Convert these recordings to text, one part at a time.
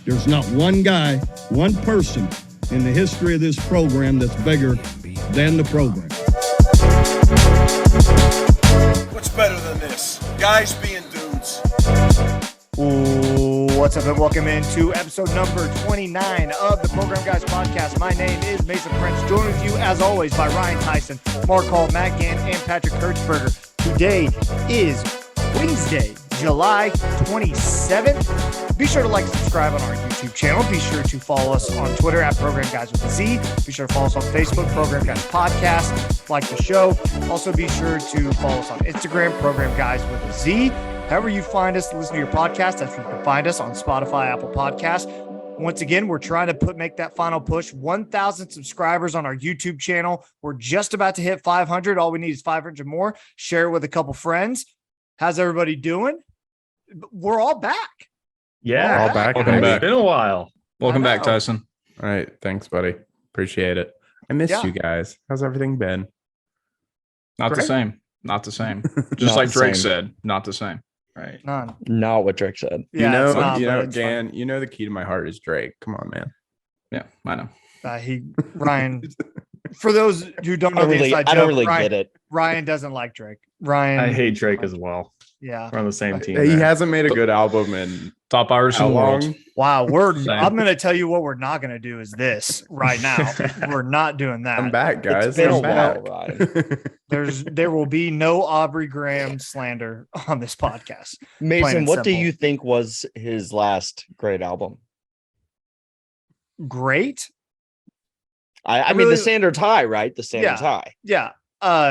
There's not one guy, one person in the history of this program that's bigger than the program. What's better than this? Guys being dudes. What's up, and welcome into episode number 29 of the Program Guys podcast. My name is Mason Prince, joined with you as always by Ryan Tyson, Mark Hall, Matt Gann, and Patrick Kurtzberger. Today is Wednesday, July 27th. Be sure to like and subscribe on our YouTube channel. Be sure to follow us on Twitter at Program Guys with a Z. Be sure to follow us on Facebook, Program Guys Podcast. Like the show. Also be sure to follow us on Instagram, Program Guys with a Z. However you find us, listen to your podcast, that's where you can find us on Spotify, Apple Podcasts. Once again, we're trying to make that final push. 1,000 subscribers on our YouTube channel. We're just about to hit 500. All we need is 500 more. Share it with a couple friends. How's everybody doing? We're all back. Yeah, all back. Welcome back. It's been a while. Welcome back, Tyson. All right. Thanks, buddy. Appreciate it. I missed you guys. How's everything been? Not the same. Not the same. Just like Drake said, not the same. Right. None. Not what Drake said. Yeah, you know, Dan, you know the key to my heart is Drake. Come on, man. Yeah, I know. Ryan, for those who don't know the inside joke, I don't really get it. Ryan doesn't like Drake. Ryan, I hate Drake as well. Yeah, we're on the same team. He hasn't made a good album in top Irish in the world. Wow, I'm going to tell you what we're not going to do is this right now. We're not doing that. I'm back, guys. It's been I'm a back. while, Ryan. There will be no Aubrey Graham slander on this podcast. Mason, what do you think was his last great album? Great. I mean, the standard's high, right? The standard's high. Yeah.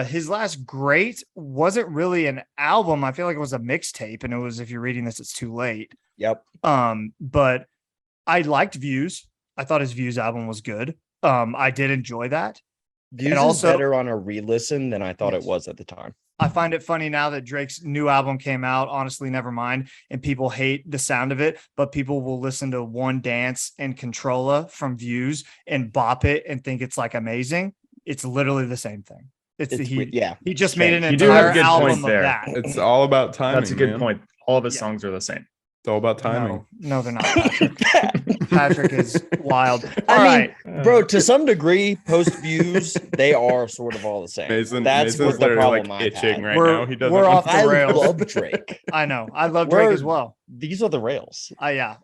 His last great wasn't really an album. I feel like it was a mixtape, and it was, if you're reading this, it's too late. Yep. But I liked Views. I thought his Views album was good. I did enjoy that. Views and also, is better on a re-listen than I thought it was at the time. I find it funny now that Drake's new album came out, Honestly Nevermind, and people hate the sound of it, but people will listen to One Dance and Controlla from Views and bop it and think it's like amazing. It's literally the same thing. He just made an entire album of that. It's all about timing. That's a good point. All of his songs are the same. It's all about timing. No, they're not. Patrick is wild. I mean, bro, to some degree, post Views, they are sort of all the same. That's what the problem I have. Now. He doesn't. We're off the rails. I love Drake. I know. I love Drake as well. These are the rails. I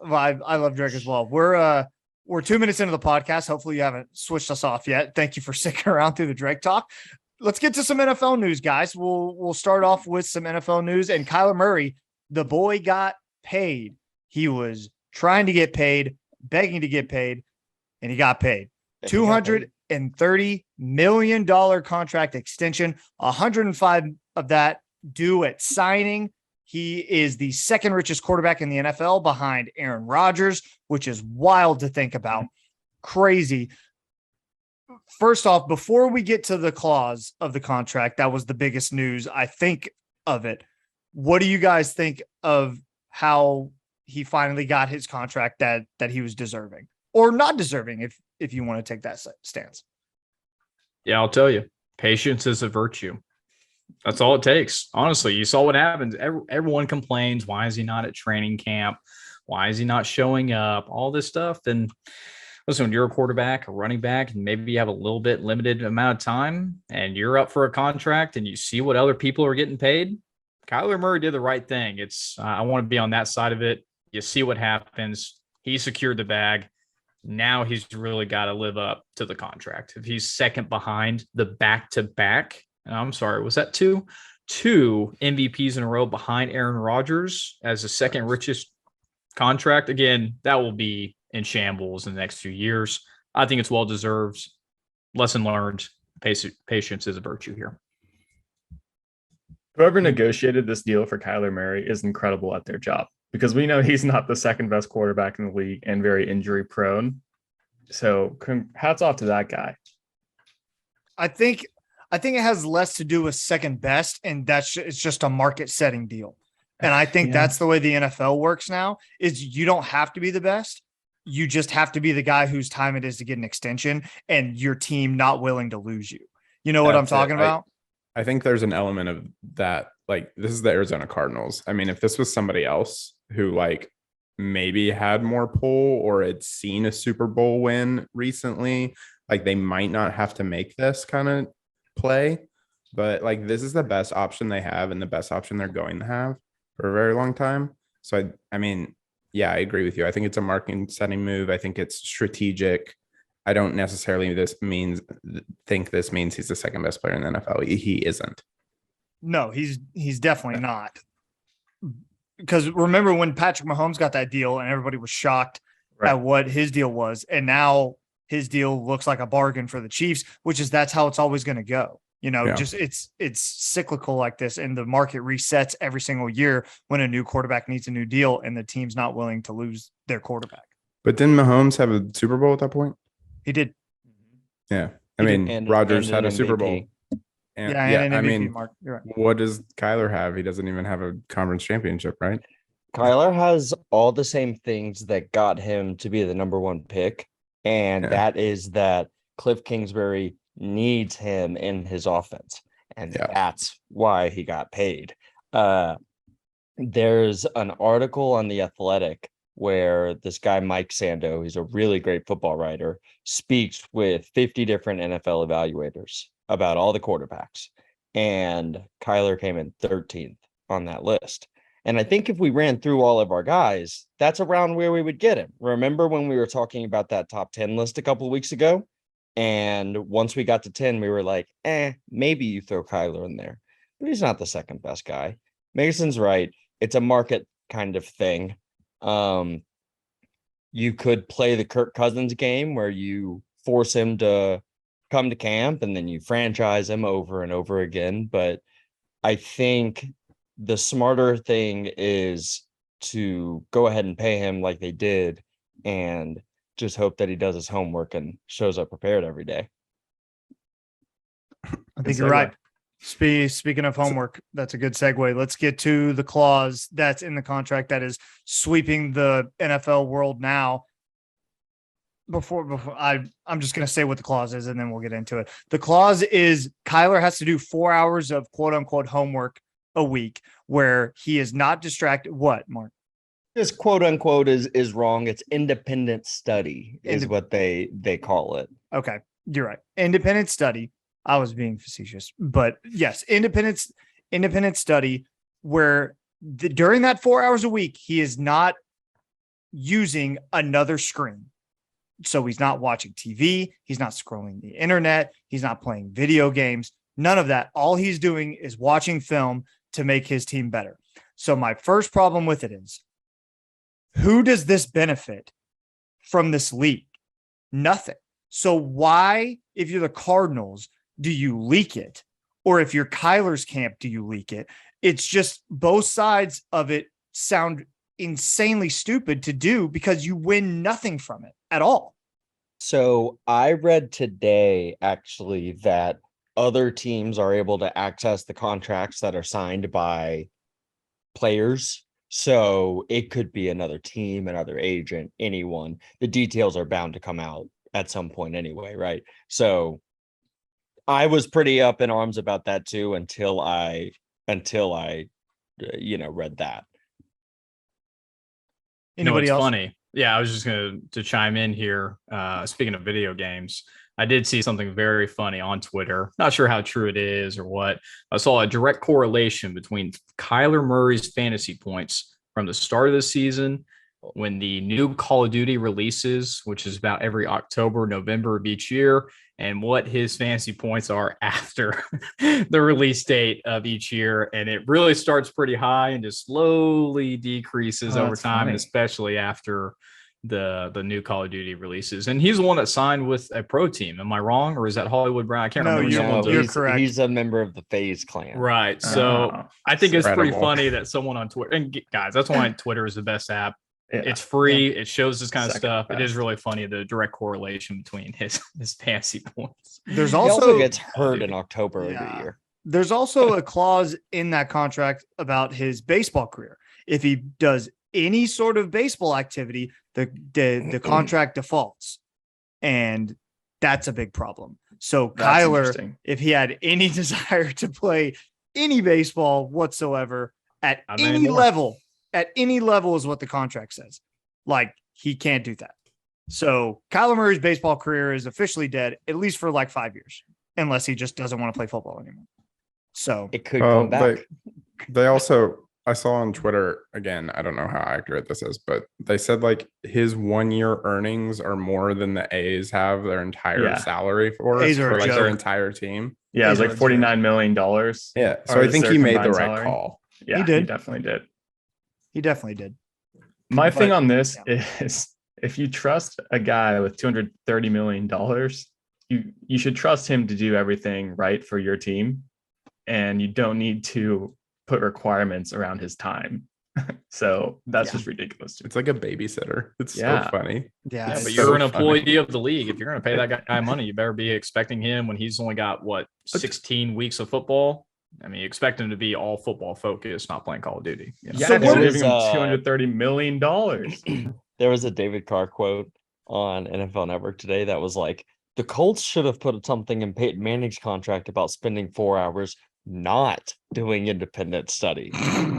love Drake as well. We're 2 minutes into the podcast. Hopefully you haven't switched us off yet. Thank you for sticking around through the Drake talk. Let's get to some NFL news, guys. We'll start off with some NFL news. And Kyler Murray, the boy, got paid. He was trying to get paid, begging to get paid, and he got paid. $230 million contract extension, 105 of that due at signing. He is the second richest quarterback in the NFL behind Aaron Rodgers, which is wild to think about. Crazy. First off, before we get to the clause of the contract, that was the biggest news, I think, of it. What do you guys think of how he finally got his contract that he was deserving or not deserving, if you want to take that stance? Yeah, I'll tell you, patience is a virtue. That's all it takes. Honestly, you saw what happens. Everyone complains. Why is he not at training camp? Why is he not showing up? All this stuff. And listen, when you're a quarterback, a running back, and maybe you have a little bit limited amount of time and you're up for a contract and you see what other people are getting paid, Kyler Murray did the right thing. I want to be on that side of it. You see what happens. He secured the bag. Now he's really got to live up to the contract. If he's second behind the back-to-back, I'm sorry, was that two MVPs in a row behind Aaron Rodgers as the second richest contract? Again, that will be in shambles in the next few years. I think it's well-deserved. Lesson learned. Patience is a virtue here. Whoever negotiated this deal for Kyler Murray is incredible at their job, because we know he's not the second best quarterback in the league and very injury prone. So hats off to that guy. I think it has less to do with second best, and it's just a market setting deal. And I think that's the way the NFL works now, is you don't have to be the best. You just have to be the guy whose time it is to get an extension and your team not willing to lose you. You know what I'm talking about? I think there's an element of that. Like, this is the Arizona Cardinals. I mean, if this was somebody else who like maybe had more pull or had seen a Super Bowl win recently, like they might not have to make this kind of play. But like this is the best option they have and the best option they're going to have for a very long time. So I mean, yeah, I agree with you. I think it's a market setting move. I think it's strategic. I don't necessarily think this means he's the second best player in the NFL. He isn't. No, he's definitely not. Because remember when Patrick Mahomes got that deal and everybody was shocked at what his deal was, and now his deal looks like a bargain for the Chiefs, that's how it's always going to go. Just it's cyclical like this, and the market resets every single year when a new quarterback needs a new deal and the team's not willing to lose their quarterback. But didn't Mahomes have a Super Bowl at that point? He did. Yeah. Rodgers had a Super Bowl. And, and an MVP, Mark. You're right. What does Kyler have? He doesn't even have a conference championship, right? Kyler has all the same things that got him to be the number one pick. And that is that Cliff Kingsbury needs him in his offense. And that's why he got paid. There's an article on The Athletic where this guy, Mike Sando, he's a really great football writer, speaks with 50 different NFL evaluators about all the quarterbacks. And Kyler came in 13th on that list. And I think if we ran through all of our guys, that's around where we would get him. Remember when we were talking about that top 10 list a couple of weeks ago? And once we got to 10, we were like, maybe you throw Kyler in there. But he's not the second best guy. Mason's right. It's a market kind of thing. You could play the Kirk Cousins game where you force him to come to camp and then you franchise him over and over again. But I think the smarter thing is to go ahead and pay him like they did and just hope that he does his homework and shows up prepared every day. I think you're right. Speaking of homework, that's a good segue. Let's get to the clause that's in the contract that is sweeping the NFL world now. Before I'm just going to say what the clause is and then we'll get into it. The clause is Kyler has to do 4 hours of quote unquote homework a week where he is not distracted. What, Mark? This quote unquote is wrong. It's independent study is what they call it. Okay. You're right. Independent study. I was being facetious, but yes, independent study where during that 4 hours a week, he is not using another screen. So he's not watching TV. He's not scrolling the internet. He's not playing video games. None of that. All he's doing is watching film to make his team better. So my first problem with it is, who does this benefit from this league? Nothing. So why, if you're the Cardinals, do you leak it? Or if you're Kyler's camp, do you leak it? It's just both sides of it sound insanely stupid to do because you win nothing from it at all. So I read today actually that other teams are able to access the contracts that are signed by players. So it could be another team, another agent, anyone. The details are bound to come out at some point anyway, right? So I was pretty up in arms about that too until I read that. Anybody else? Funny. Yeah, I was just going to chime in here. Speaking of video games, I did see something very funny on Twitter. Not sure how true it is or what. I saw a direct correlation between Kyler Murray's fantasy points from the start of the season when the new Call of Duty releases, which is about every October, November of each year, and what his fantasy points are after the release date of each year. And it really starts pretty high and just slowly decreases over time, and especially after the new Call of Duty releases. And he's the one that signed with a pro team. Am I wrong? Or is that Hollywood Brown? I can't remember. You're correct. He's a member of the FaZe clan. Right. So I think it's pretty funny that someone on Twitter, and guys, that's why Twitter is the best app. Yeah. It's free. Yeah. It shows this kind of stuff. Best. It is really funny, the direct correlation between his fantasy points. There's he also gets hurt in October every year. There's also a clause in that contract about his baseball career. If he does any sort of baseball activity, the contract defaults. And that's a big problem. So Kyler, if he had any desire to play any baseball whatsoever at any level is what the contract says. Like, he can't do that. So Kyler Murray's baseball career is officially dead, at least for like 5 years, unless he just doesn't want to play football anymore. So It could come back. They also, I saw on Twitter, again, I don't know how accurate this is, but they said like his 1 year earnings are more than the A's have their entire salary A's are for a like their joke. entire team. Yeah, it was These like are $49 million. Yeah. So I think he made the right call. Yeah, He did. He definitely did. he definitely did. My thing But, on this is if you trust a guy with $230 million, you should trust him to do everything right for your team. And you don't need to put requirements around his time. So that's just ridiculous. It's like a babysitter. It's Yeah. so funny. Yeah, Yeah, it's but so you're an funny. employee of the league. If you're going to pay that guy money, you better be expecting him when he's only got 16 weeks of football. I mean, you expect him to be all football focused, not playing Call of Duty. You know? Yeah, So they're what is, giving him $230 million. There was a David Carr quote on NFL Network today that was like, the Colts should have put something in Peyton Manning's contract about spending 4 hours not doing independent study.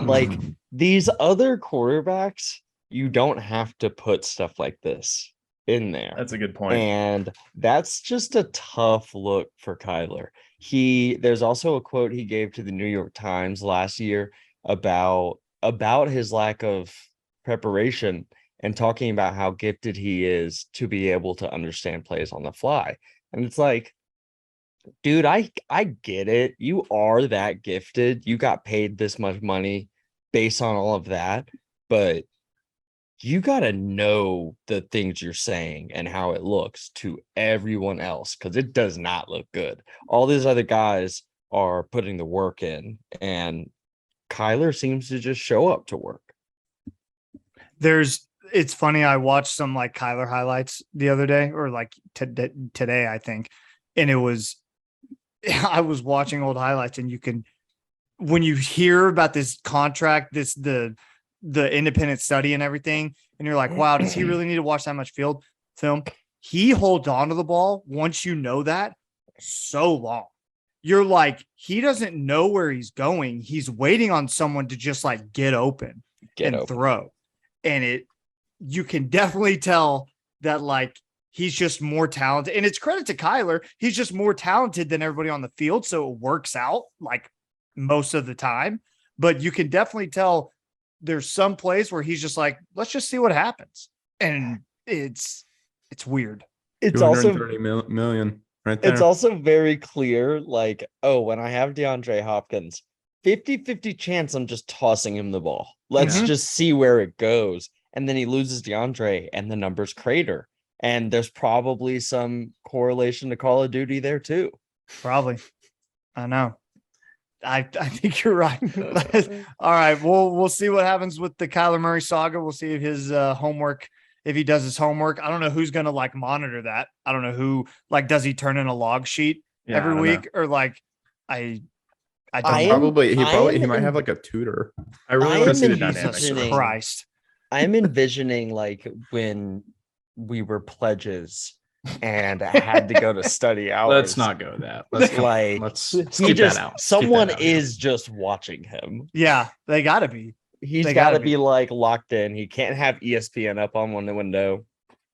Like, these other quarterbacks, you don't have to put stuff like this in there. That's a good point. And that's just a tough look for Kyler. There's also a quote he gave to the New York Times last year about his lack of preparation and talking about how gifted he is to be able to understand plays on the fly. And it's like, dude, I get it. You are that gifted. You got paid this much money based on all of that, but you got to know the things you're saying and how it looks to everyone else, because it does not look good. All these other guys are putting the work in, and Kyler seems to just show up to work. It's funny. I watched some like Kyler highlights the other day, or like today, I think. And I was watching old highlights, and when you hear about this contract, the independent study and everything, and you're like, wow, does he really need to watch that much film? He holds on to the ball once you know that so long. You're like, he doesn't know where he's going. He's waiting on someone to just like get open and throw. And you can definitely tell that like he's just more talented. And it's credit to Kyler. He's just more talented than everybody on the field. So it works out like most of the time. But you can definitely tell there's some plays where he's just like, let's just see what happens. And it's weird. It's also million right there. It's also very clear, like, oh, when I have DeAndre Hopkins, 50-50 chance I'm just tossing him the ball. Let's just see where it goes. And then he loses DeAndre and the numbers crater. And there's probably some correlation to Call of Duty there too. Probably. I know. I think you're right. All right. We'll see what happens with the Kyler Murray saga. We'll see if his if he does his homework. I don't know who's going to like monitor that. I don't know who, like, does he turn in a log sheet every week or like, I don't know. He might have like a tutor. I really want to see the Jesus dynamics. Christ. I'm envisioning like when we were pledges and I had to go to study hours. Let's not go that. Let's keep that out. Someone is just watching him. Yeah, they gotta be. He's got to be like locked in. He can't have ESPN up on one window.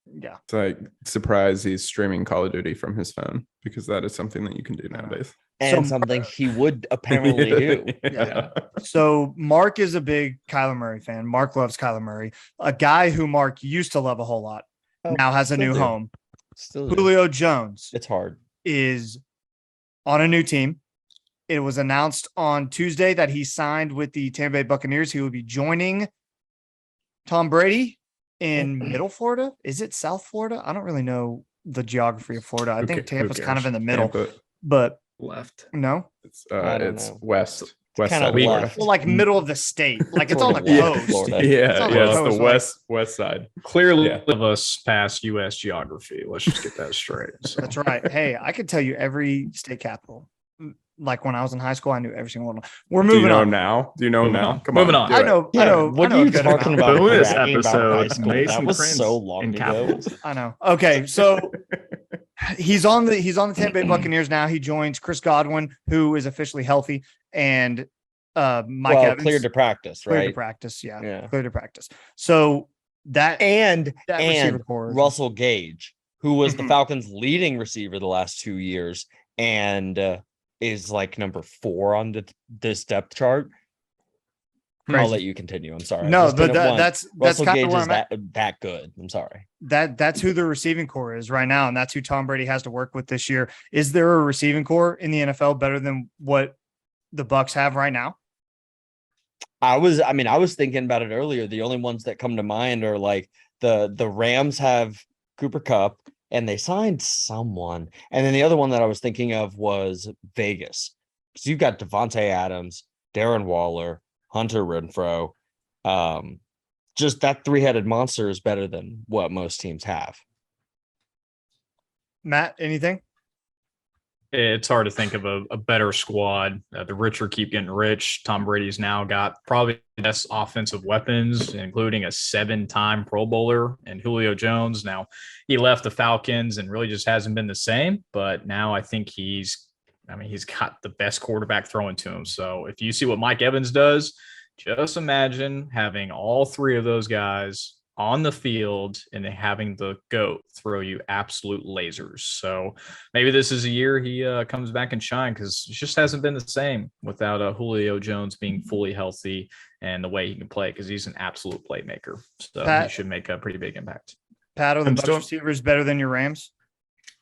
Yeah. It's like, surprise, he's streaming Call of Duty from his phone, because that is something that you can do nowadays. And something he would apparently do. Yeah. So Mark is a big Kyler Murray fan. Mark loves Kyler Murray. A guy who Mark used to love a whole lot now has a new home. Julio Jones. It's hard. Is on a new team. It was announced on Tuesday that he signed with the Tampa Bay Buccaneers. He will be joining Tom Brady in Middle Florida. Is it South Florida? I don't really know the geography of Florida. I think Tampa's kind of in the middle, but left. No, it's west. West kind of side. left. Well, like middle of the state, like it's on the coast. It's the west side. Clearly, of us past U.S. geography. Let's just get that straight. So. That's right. Hey, I could tell you every state capital. Like when I was in high school, I knew every single one. We're moving on now. Do you know now? Come moving on. I know. What are you talking about? Bonus episode. Mason That was Prince so long in ago. Capitals. I know. Okay, so he's on the Tampa Bay Buccaneers now. He joins Chris Godwin, who is officially healthy, and Mike Evans cleared to practice, right? Cleared to practice, yeah. Cleared to practice. So that and receiver core is- Russell Gage, who was the Mhm. Falcons' leading receiver the last 2 years, and is like number 4 on this depth chart. I'll Crazy. let you continue. I'm sorry. No, Just but been at one. that's Russell kind of Gage where is I'm at. that good. I'm sorry. That's who the receiving core is right now, and that's who Tom Brady has to work with this year. Is there a receiving core in the NFL better than what the Bucs have right now? I was thinking about it earlier. The only ones that come to mind are like the Rams have Cooper Kupp and they signed someone. And then the other one that I was thinking of was Vegas. Because you've got Devontae Adams, Darren Waller, Hunter Renfro. Just that three-headed monster is better than what most teams have. Matt, anything? It's hard to think of a better squad. The richer keep getting rich. Tom Brady's now got probably the best offensive weapons, including a 7-time Pro Bowler and Julio Jones. Now, he left the Falcons and really just hasn't been the same, but now I think he's got the best quarterback throwing to him. So if you see what Mike Evans does, just imagine having all three of those guys on the field and having the GOAT throw you absolute lasers. So maybe this is a year he comes back and shine, because it just hasn't been the same without Julio Jones being fully healthy and the way he can play, because he's an absolute playmaker. So Pat, he should make a pretty big impact. Pat, are the I'm Bucs still- receivers better than your Rams?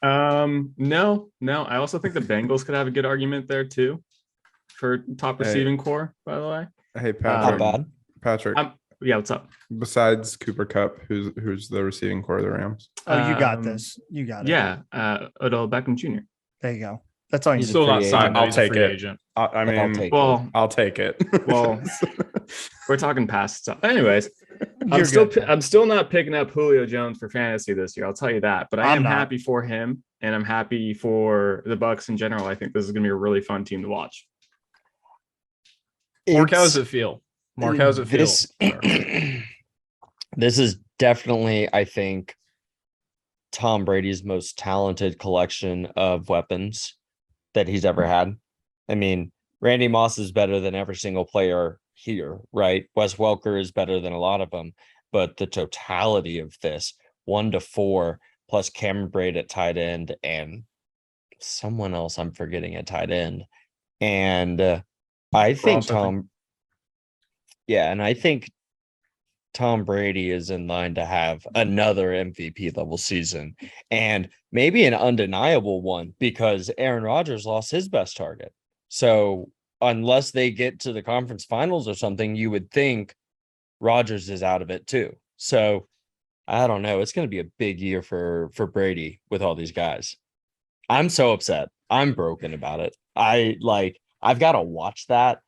No. I also think the Bengals could have a good argument there too for top receiving core, by the way. Hey, Not Patrick. bad. Patrick. Yeah, what's up? Besides Cooper Kupp, who's the receiving core of the Rams? Oh, you got Um, this. You got it. Yeah, Odell Beckham Jr. There you go. That's all you He's need. Still not free signed. agent. though. I'll He's a take free it. agent. I I'll mean, take Well, I'll take it. Well, we're talking past stuff. Anyways, You're good. I'm still not picking up Julio Jones for fantasy this year. I'll tell you that. But I I'm am not. happy for him, and I'm happy for the Bucs in general. I think this is going to be a really fun team to watch. Mark, how It's- does it feel? Mark, how does it feel? This, this is definitely, I think, Tom Brady's most talented collection of weapons that he's ever had. I mean, Randy Moss is better than every single player here, right? Wes Welker is better than a lot of them, but the totality of this 1 to 4 plus Cameron Braid at tight end and someone else I'm forgetting at tight end. And I think Ross, I think. and I think Tom Brady is in line to have another MVP level season, and maybe an undeniable one, because Aaron Rodgers lost his best target. So unless they get to the conference finals or something, you would think Rodgers is out of it too. So I don't know. It's going to be a big year for Brady with all these guys. I'm so upset. I'm broken about it. I've got to watch that.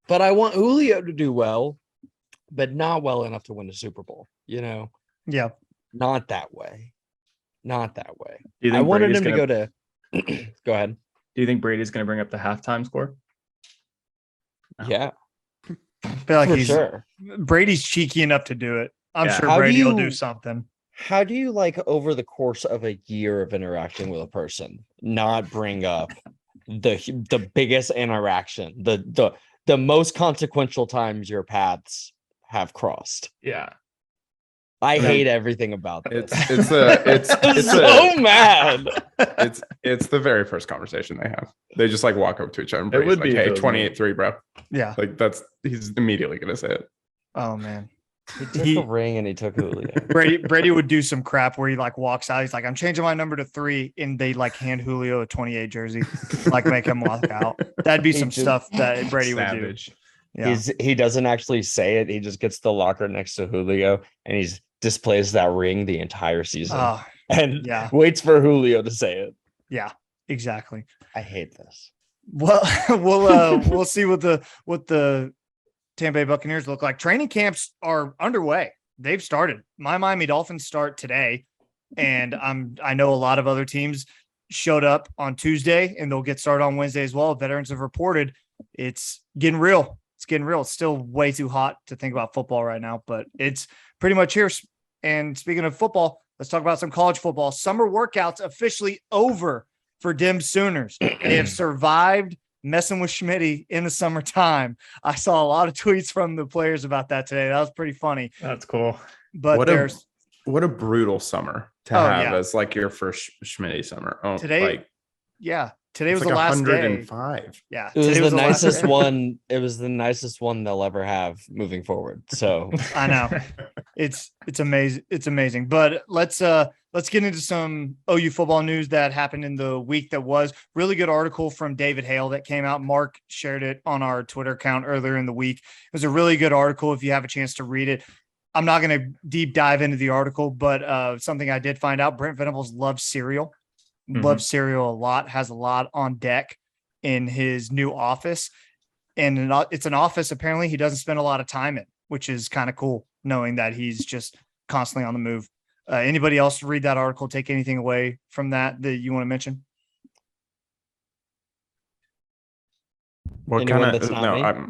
But I want Julio to do well, but not well enough to win the Super Bowl. Yeah. Not that way. Not that way. Do you I think wanted Brady's him to gonna, go to. Go ahead. Do you think Brady's going to bring up the halftime score? No. Yeah, I feel like for he's sure. Brady's cheeky enough to do it. I'm Yeah. sure How do Brady will do you- something. How do you, like, over the course of a year of interacting with a person, not bring up the biggest interaction, the most consequential times your paths have crossed? Yeah. I Yeah. hate everything about this. I'm so mad. It's the very first conversation they have. They just like walk up to each other and It Brady's would like, be if hey, it was 28-3, bro. Yeah. Like he's immediately gonna say it. Oh man. He took He- a ring and he took Julio. Brady would do some crap where he like walks out. He's like, I'm changing my number to 3, and they like hand Julio a 28 jersey, like make him walk out. That'd be He some just- stuff that Brady would do. Savage. Yeah. He doesn't actually say it. He just gets the locker next to Julio and he's displays that ring the entire season Oh, and yeah. waits for Julio to say it. yeah, exactly. I hate this. Well, we'll see what the Tampa Bay Buccaneers look like. Training camps are underway. They've started. My Miami Dolphins start today, and I know a lot of other teams showed up on Tuesday, and they'll get started on Wednesday as well. Veterans have reported it's getting real. It's getting real. It's still way too hot to think about football right now, but it's pretty much here. And speaking of football, let's talk about some college football. Summer workouts officially over for Dim Sooners. They have survived messing with Schmitty in the summertime. I saw a lot of tweets from the players about that today. That was pretty funny. That's cool. But what a brutal summer to have as like your first Schmitty summer. Oh, today, today was like the last day. 105. Yeah, It was the nicest day. one. It was the nicest one they'll ever have moving forward. So I know it's amazing. It's amazing. But let's get into some OU football news that happened in the week that was. Really good article from David Hale that came out. Mark shared it on our Twitter account earlier in the week. It was a really good article. If you have a chance to read it, I'm not going to deep dive into the article, but something I did find out: Brent Venables loves cereal. Loves cereal a lot, has a lot on deck in his new office. And it's an office apparently he doesn't spend a lot of time in, which is kind of cool, knowing that he's just constantly on the move. Anybody else read that article, take anything away from that you want to mention? What Anyone kind that's of not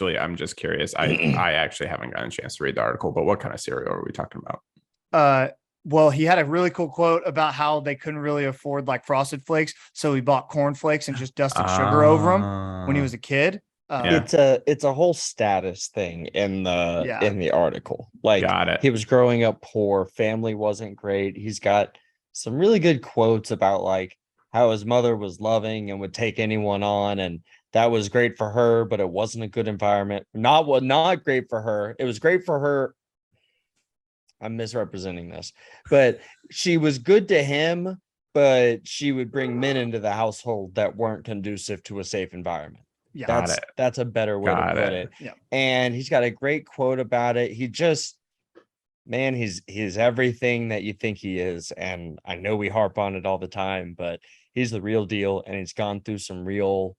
me? I'm just curious. I actually haven't gotten a chance to read the article, but what kind of cereal are we talking about? Well, he had a really cool quote about how they couldn't really afford like Frosted Flakes, so he bought corn flakes and just dusted sugar over them when he was a kid. It's a whole status thing in the article. Like, got it. He was growing up poor, family wasn't great. He's got some really good quotes about like how his mother was loving and would take anyone on, and that was great for her, but it wasn't a good environment. Not great for her. It was great for her. I'm misrepresenting this, but she was good to him, but she would bring men into the household that weren't conducive to a safe environment. Yeah, that's a better way to put it. Yeah. And he's got a great quote about it. He just, man, he's everything that you think he is. And I know we harp on it all the time, but he's the real deal. And he's gone through some real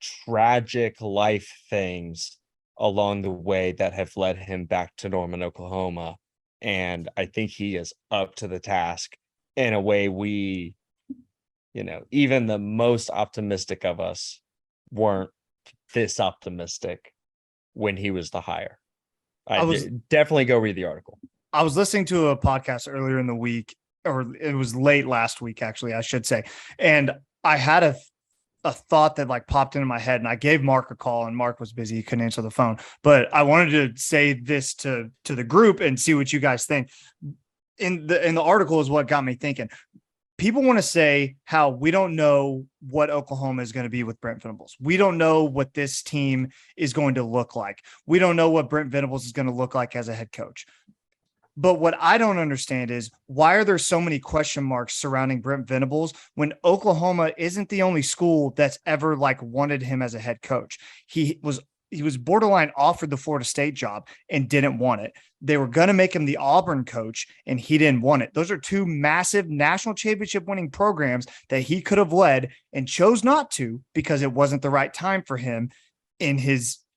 tragic life things along the way that have led him back to Norman, Oklahoma. And I think he is up to the task in a way we, even the most optimistic of us weren't this optimistic when he was the hire. Definitely go read the article. I was listening to a podcast earlier in the week, or it was late last week, actually, I should say. And I had a thought that like popped into my head, and I gave Mark a call, and Mark was busy. He couldn't answer the phone, but I wanted to say this to the group and see what you guys think. In the article is what got me thinking. People want to say how we don't know what Oklahoma is going to be with Brent Venables. We don't know what this team is going to look like. We don't know what Brent Venables is going to look like as a head coach. But what I don't understand is why are there so many question marks surrounding Brent Venables when Oklahoma isn't the only school that's ever like wanted him as a head coach? He was borderline offered the Florida State job and didn't want it. They were going to make him the Auburn coach and he didn't want it. Those are two massive national championship winning programs that he could have led and chose not to because it wasn't the right time for him in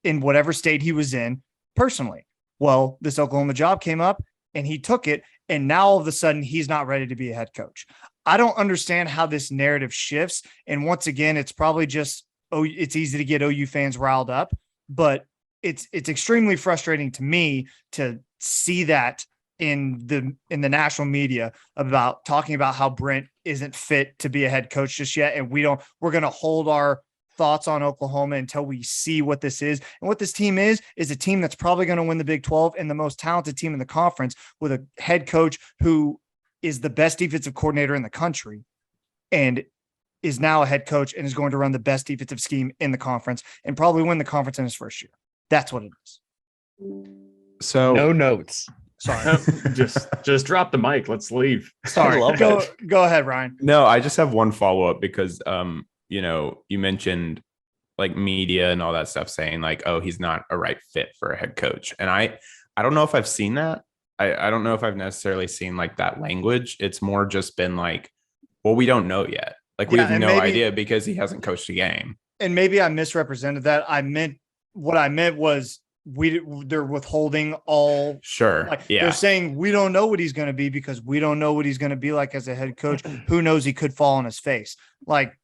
whatever state he was in personally. Well, this Oklahoma job came up and he took it. And now all of a sudden he's not ready to be a head coach. I don't understand how this narrative shifts. And once again, it's probably just, it's easy to get OU fans riled up, but it's extremely frustrating to me to see that in the national media about talking about how Brent isn't fit to be a head coach just yet. And we're going to hold our thoughts on Oklahoma until we see what this is. And what this team is a team that's probably going to win the Big 12 and the most talented team in the conference with a head coach who is the best defensive coordinator in the country and is now a head coach and is going to run the best defensive scheme in the conference and probably win the conference in his first year. That's what it is. So no notes. Sorry. just drop the mic. Let's leave. Sorry. Go ahead, Ryan. No, I just have one follow-up because you mentioned like media and all that stuff saying like, oh, he's not a right fit for a head coach. And I don't know if I've seen that. I don't know if I've necessarily seen like that language. It's more just been like, well, we don't know yet. Like we have no idea because he hasn't coached a game. And maybe I misrepresented that. What I meant was they're withholding all. Sure. Like, they're saying we don't know what he's going to be because we don't know what he's going to be like as a head coach. Who knows? He could fall on his face. Like,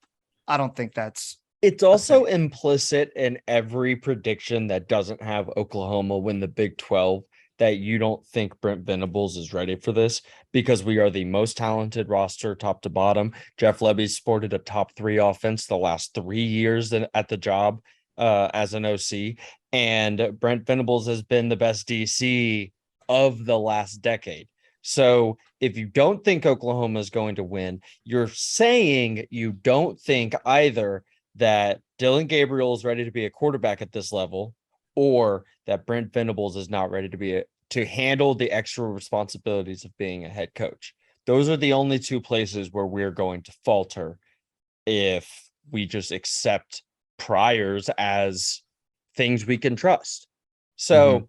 I don't think that's. It's also implicit in every prediction that doesn't have Oklahoma win the Big 12 that you don't think Brent Venables is ready for this, because we are the most talented roster top to bottom. Jeff Lebby's sported a top 3 offense the last 3 years at the job as an OC. And Brent Venables has been the best DC of the last decade. So if you don't think Oklahoma is going to win, you're saying you don't think either that Dylan Gabriel is ready to be a quarterback at this level, or that Brent Venables is not ready to handle the extra responsibilities of being a head coach. Those are the only 2 places where we're going to falter if we just accept priors as things we can trust. So,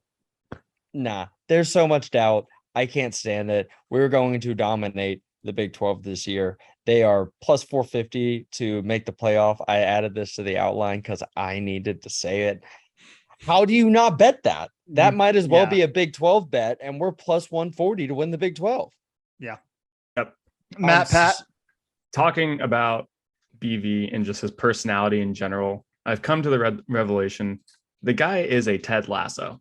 nah, there's so much doubt. I can't stand it. We're going to dominate the Big 12 this year. They are plus 450 to make the playoff. I added this to the outline because I needed to say it. How do you not bet that? That might as well be a Big 12 bet, and we're plus 140 to win the Big 12. Yeah. Yep. Matt, Pat. Talking about BV and just his personality in general, I've come to the revelation. The guy is a Ted Lasso.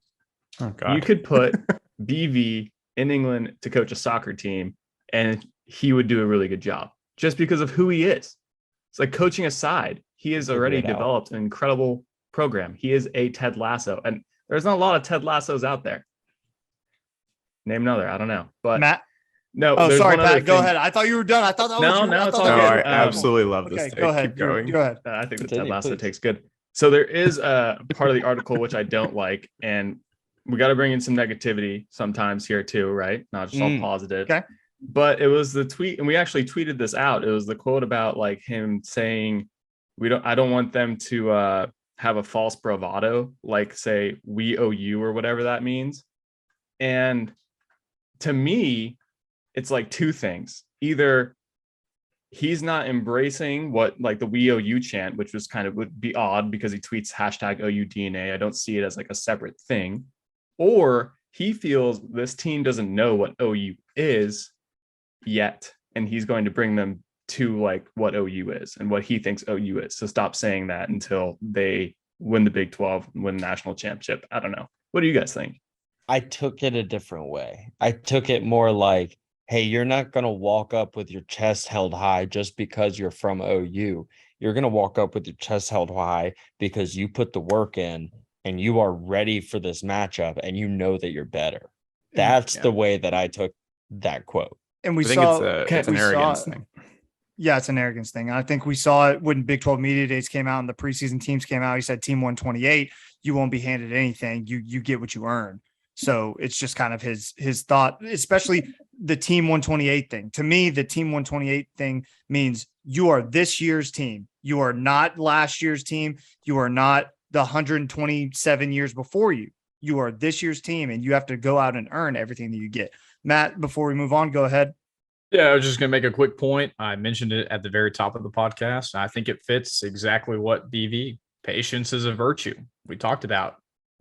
Oh, God. You could put BV in England to coach a soccer team, and he would do a really good job just because of who he is. It's like, coaching aside, he has already developed an incredible program. He is a Ted Lasso, and there's not a lot of Ted Lassos out there. Name another. I don't know, but Matt. No. Oh, sorry, Pat. Go ahead. I thought you were done. I thought that was it's all No, good. I absolutely love this. Okay, Take. go ahead. Keep going. Go ahead. I think the Continue, Ted Lasso please. takes good. So there is a part of the article which I don't like, and we got to bring in some negativity sometimes here too, right? Not just all positive. Okay. But it was the tweet, and we actually tweeted this out. It was the quote about like him saying, I don't want them to have a false bravado, like say we owe you or whatever that means. And to me, it's like 2 things. Either he's not embracing what like the we owe you chant, which was kind of would be odd because he tweets hashtag OUDNA. I don't see it as like a separate thing. Or he feels this team doesn't know what OU is yet, and he's going to bring them to like what OU is and what he thinks OU is. So stop saying that until they win the Big 12 and win the national championship. I don't know. What do you guys think? I took it a different way. I took it more like, hey, you're not going to walk up with your chest held high just because you're from OU. You're going to walk up with your chest held high because you put the work in and you are ready for this matchup and you know that you're better. That's the way that I took that quote. And we I think saw it's an arrogance thing. Yeah, it's an arrogance thing. I think we saw it when Big 12 Media Days came out and the preseason teams came out. He said Team 128, you won't be handed anything. You get what you earn. So it's just kind of his thought, especially the Team 128 thing. To me, the Team 128 thing means you are this year's team. You are not last year's team. You are not the 127 years before you. You are this year's team, and you have to go out and earn everything that you get. Matt, before we move on, go ahead. Yeah, I was just going to make a quick point. I mentioned it at the very top of the podcast. I think it fits exactly what BV. Patience is a virtue. We talked about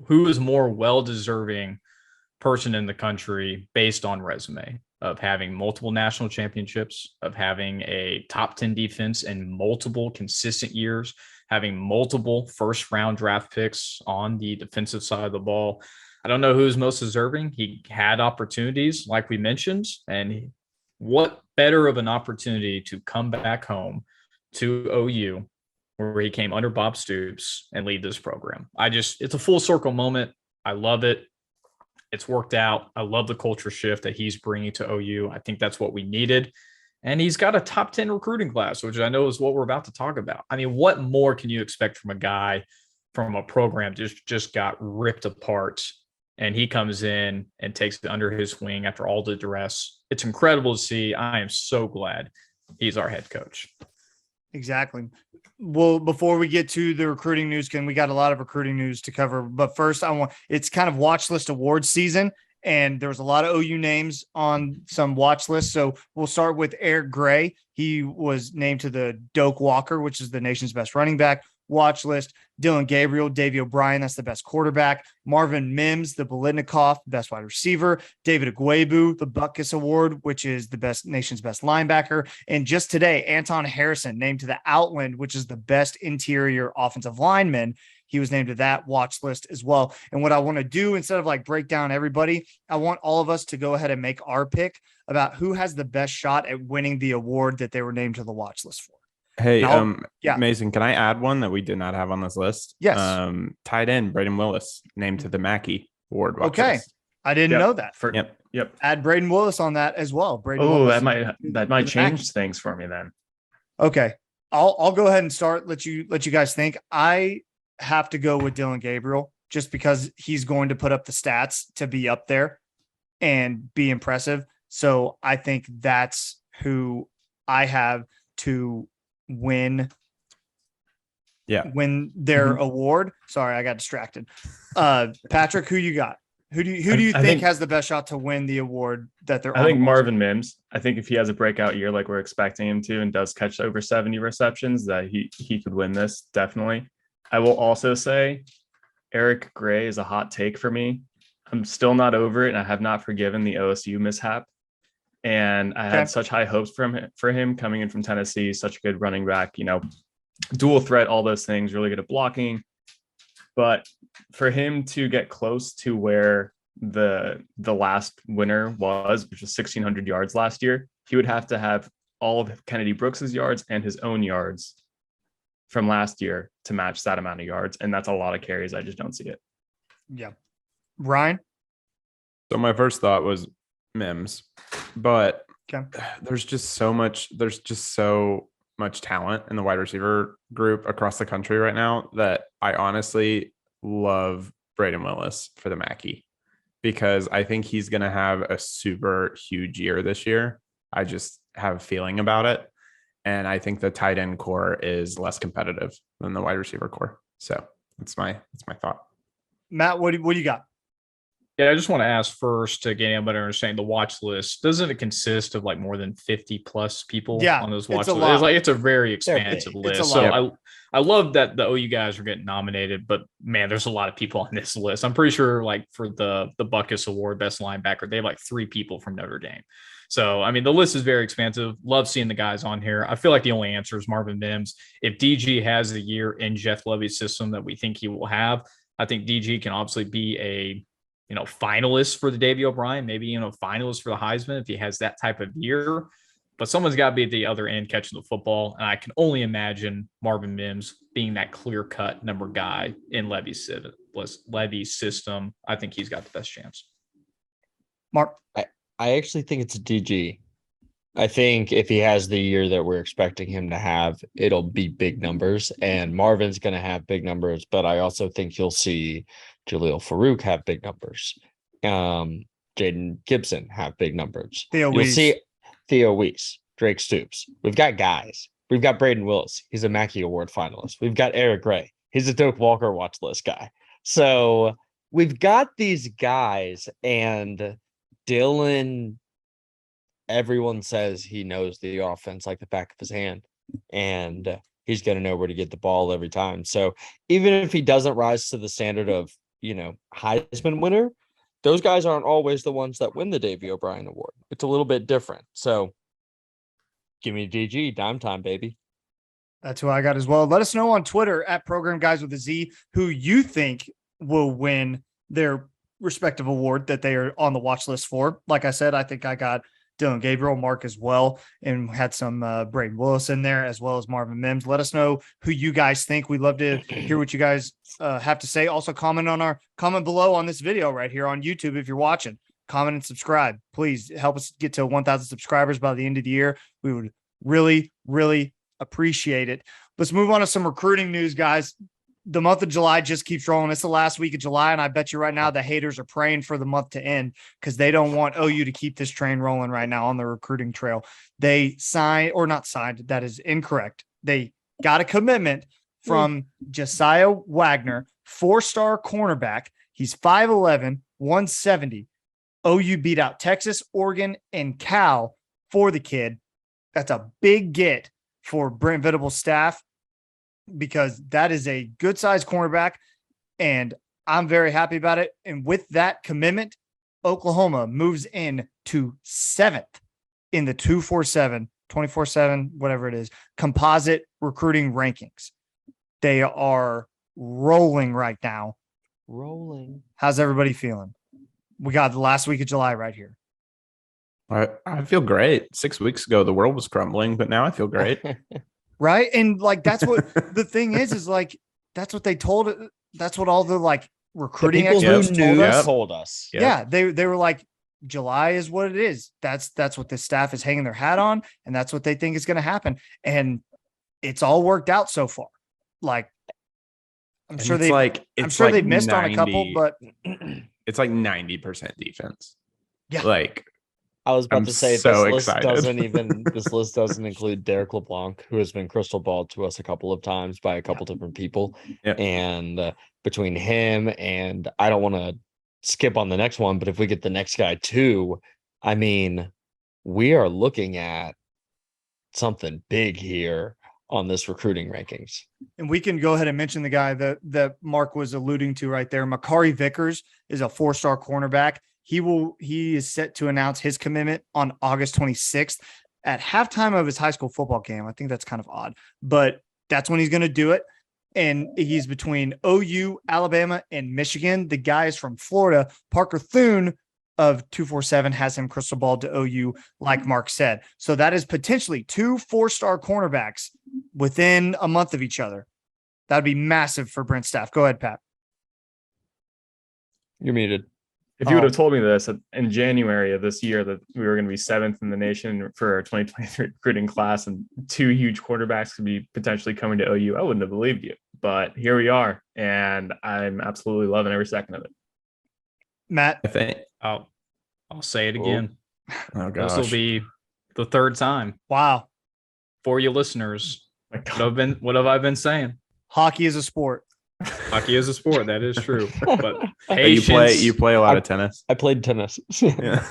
who is more well-deserving person in the country based on resume of having multiple national championships, of having a top 10 defense in multiple consistent years, having multiple first-round draft picks on the defensive side of the ball. I don't know who's most deserving. He had opportunities, like we mentioned, and what better of an opportunity to come back home to OU where he came under Bob Stoops and lead this program. It's a full circle moment. I love it. It's worked out. I love the culture shift that he's bringing to OU. I think that's what we needed. And he's got a top 10 recruiting class, which I know is what we're about to talk about. I mean, what more can you expect from a guy from a program just got ripped apart, and he comes in and takes it under his wing after all the duress? It's incredible to see. I am so glad he's our head coach. Exactly. Well, before we get to the recruiting news, we got a lot of recruiting news to cover. But first, it's kind of watch list awards season, and there's a lot of OU names on some watch lists. So we'll start with Eric Gray. He was named to the Doak Walker, which is the nation's best running back watch list. Dylan Gabriel, Davey O'Brien, that's the best quarterback. Marvin Mims, the Bolitnikoff, best wide receiver. David Agwebu, the Bucs Award, which is the nation's best linebacker. And just today, Anton Harrison named to the Outland, which is the best interior offensive lineman. He was named to that watch list as well. And what I want to do, instead of like break down everybody, I want all of us to go ahead and make our pick about who has the best shot at winning the award that they were named to the watch list for. Hey, yeah. Mason, can I add one that we did not have on this list? Yes. Tight end Braden Willis named to the Mackey Award watch Okay. list. I didn't know that. Yep. Add Braden Willis on that as well. Oh, that might change things for me then. Okay. I'll go ahead and start. Let you guys think. I have to go with Dylan Gabriel just because he's going to put up the stats to be up there and be impressive. So I think that's who I have to win their award. Sorry, I got distracted. Patrick, who you got? Who do you think has the best shot to win the award that they're I think Marvin Mims. I think if he has a breakout year like we're expecting him to and does catch over 70 receptions, that he could win this, definitely. I will also say Eric Gray is a hot take for me. I'm still not over it, and I have not forgiven the OSU mishap. And I had such high hopes for him coming in from Tennessee, such a good running back, dual threat, all those things, really good at blocking. But for him to get close to where the last winner was, which was 1,600 yards last year, he would have to have all of Kennedy Brooks's yards and his own yards from last year to match that amount of yards. And that's a lot of carries. I just don't see it. Yeah. Ryan? So my first thought was Mims, but there's just so much talent in the wide receiver group across the country right now that I honestly love Braden Willis for the Mackey, because I think he's going to have a super huge year this year. I just have a feeling about it. And I think the tight end core is less competitive than the wide receiver core. So that's my thought. Matt, what do you got? Yeah, I just want to ask first to get a better understanding the watch list. Doesn't it consist of like more than 50 plus people on those watch lists? It's a very expansive list. So I love that the OU guys are getting nominated, but man, there's a lot of people on this list. I'm pretty sure like for the Bucs Award, best linebacker, they have like 3 people from Notre Dame. So, I mean, the list is very expansive. Love seeing the guys on here. I feel like the only answer is Marvin Mims. If DG has the year in Jeff Levy's system that we think he will have, I think DG can obviously be a finalist for the Davey O'Brien, maybe, finalist for the Heisman if he has that type of year. But someone's got to be at the other end catching the football. And I can only imagine Marvin Mims being that clear-cut number guy in Levy's system. I think he's got the best chance. Mark? I actually think it's a DG. I think if he has the year that we're expecting him to have, it'll be big numbers. And Marvin's going to have big numbers, but I also think you'll see Julio Farouk have big numbers. Jaden Gibson have big numbers. You'll see Theo Weiss, Drake Stoops. We've got guys. We've got Braden Willis. He's a Mackey Award finalist. We've got Eric Gray. He's a Doak Walker watch list guy. So we've got these guys, and Dylan, everyone says he knows the offense like the back of his hand, and he's going to know where to get the ball every time. So even if he doesn't rise to the standard of, Heisman winner, those guys aren't always the ones that win the Davey O'Brien Award. It's a little bit different. So give me DG, dime time, baby. That's who I got as well. Let us know on Twitter at Program Guys with a Z who you think will win their respective award that they are on the watch list for. Like I said, I think I got Dylan Gabriel, Mark as well, and had some Braden Willis in there as well as Marvin Mims. Let us know who you guys think. We'd love to hear what you guys have to say. Also comment below on this video right here on YouTube if you're watching. Comment and subscribe. Please help us get to 1,000 subscribers by the end of the year. We would really, really appreciate it. Let's move on to some recruiting news, guys. The month of July just keeps rolling. It's the last week of July, and I bet you right now the haters are praying for the month to end because they don't want OU to keep this train rolling right now on the recruiting trail. They that is incorrect. They got a commitment from Josiah Wagner, 4-star cornerback. He's 5'11", 170. OU beat out Texas, Oregon, and Cal for the kid. That's a big get for Brent Venables' staff, because that is a good sized cornerback, and I'm very happy about it. And with that commitment, Oklahoma moves in to 7th in the 24/7, whatever it is, composite recruiting rankings. They are rolling right now. Rolling. How's everybody feeling? We got the last week of July right here. I feel great. 6 weeks ago, the world was crumbling, but now I feel great. Right. And like, that's what the thing is like, that's what they told it. That's what all the like recruiting People who experts told knew us. told us. Yep. Yeah. They were like, July is what it is. That's what the staff is hanging their hat on. And that's what they think is going to happen. And it's all worked out so far. Like, I'm sure they missed on a couple, but it's like 90% defense. Yeah. Like, I was about I'm to say so this excited. this list doesn't include Derek LeBlanc, who has been crystal balled to us a couple of times by a couple different people. Yep. And between him and I don't want to skip on the next one, but if we get the next guy too, I mean, we are looking at something big here on this recruiting rankings. and we can go ahead and mention the guy that Mark was alluding to right there. Makari Vickers is a 4-star cornerback. He is set to announce his commitment on August 26th at halftime of his high school football game. I think that's kind of odd, but that's when he's going to do it. And he's between OU, Alabama, and Michigan. The guy is from Florida. Parker Thune of 247 has him crystal ball to OU, like Mark said. So that is potentially 2 4-star cornerbacks within a month of each other. That'd be massive for Brent's staff. Go ahead, Pat. You're muted. If you would have told me this in January of this year, that we were going to be 7th in the nation for our 2023 recruiting class and 2 huge quarterbacks could be potentially coming to OU, I wouldn't have believed you. But here we are, and I'm absolutely loving every second of it. Matt. I think. I'll say it again. Oh gosh. This will be the third time Wow. for you listeners. My God. What have I been saying? Hockey is a sport. Hockey is a sport. That is true. But You patience, play a lot of tennis. I played tennis. Yeah.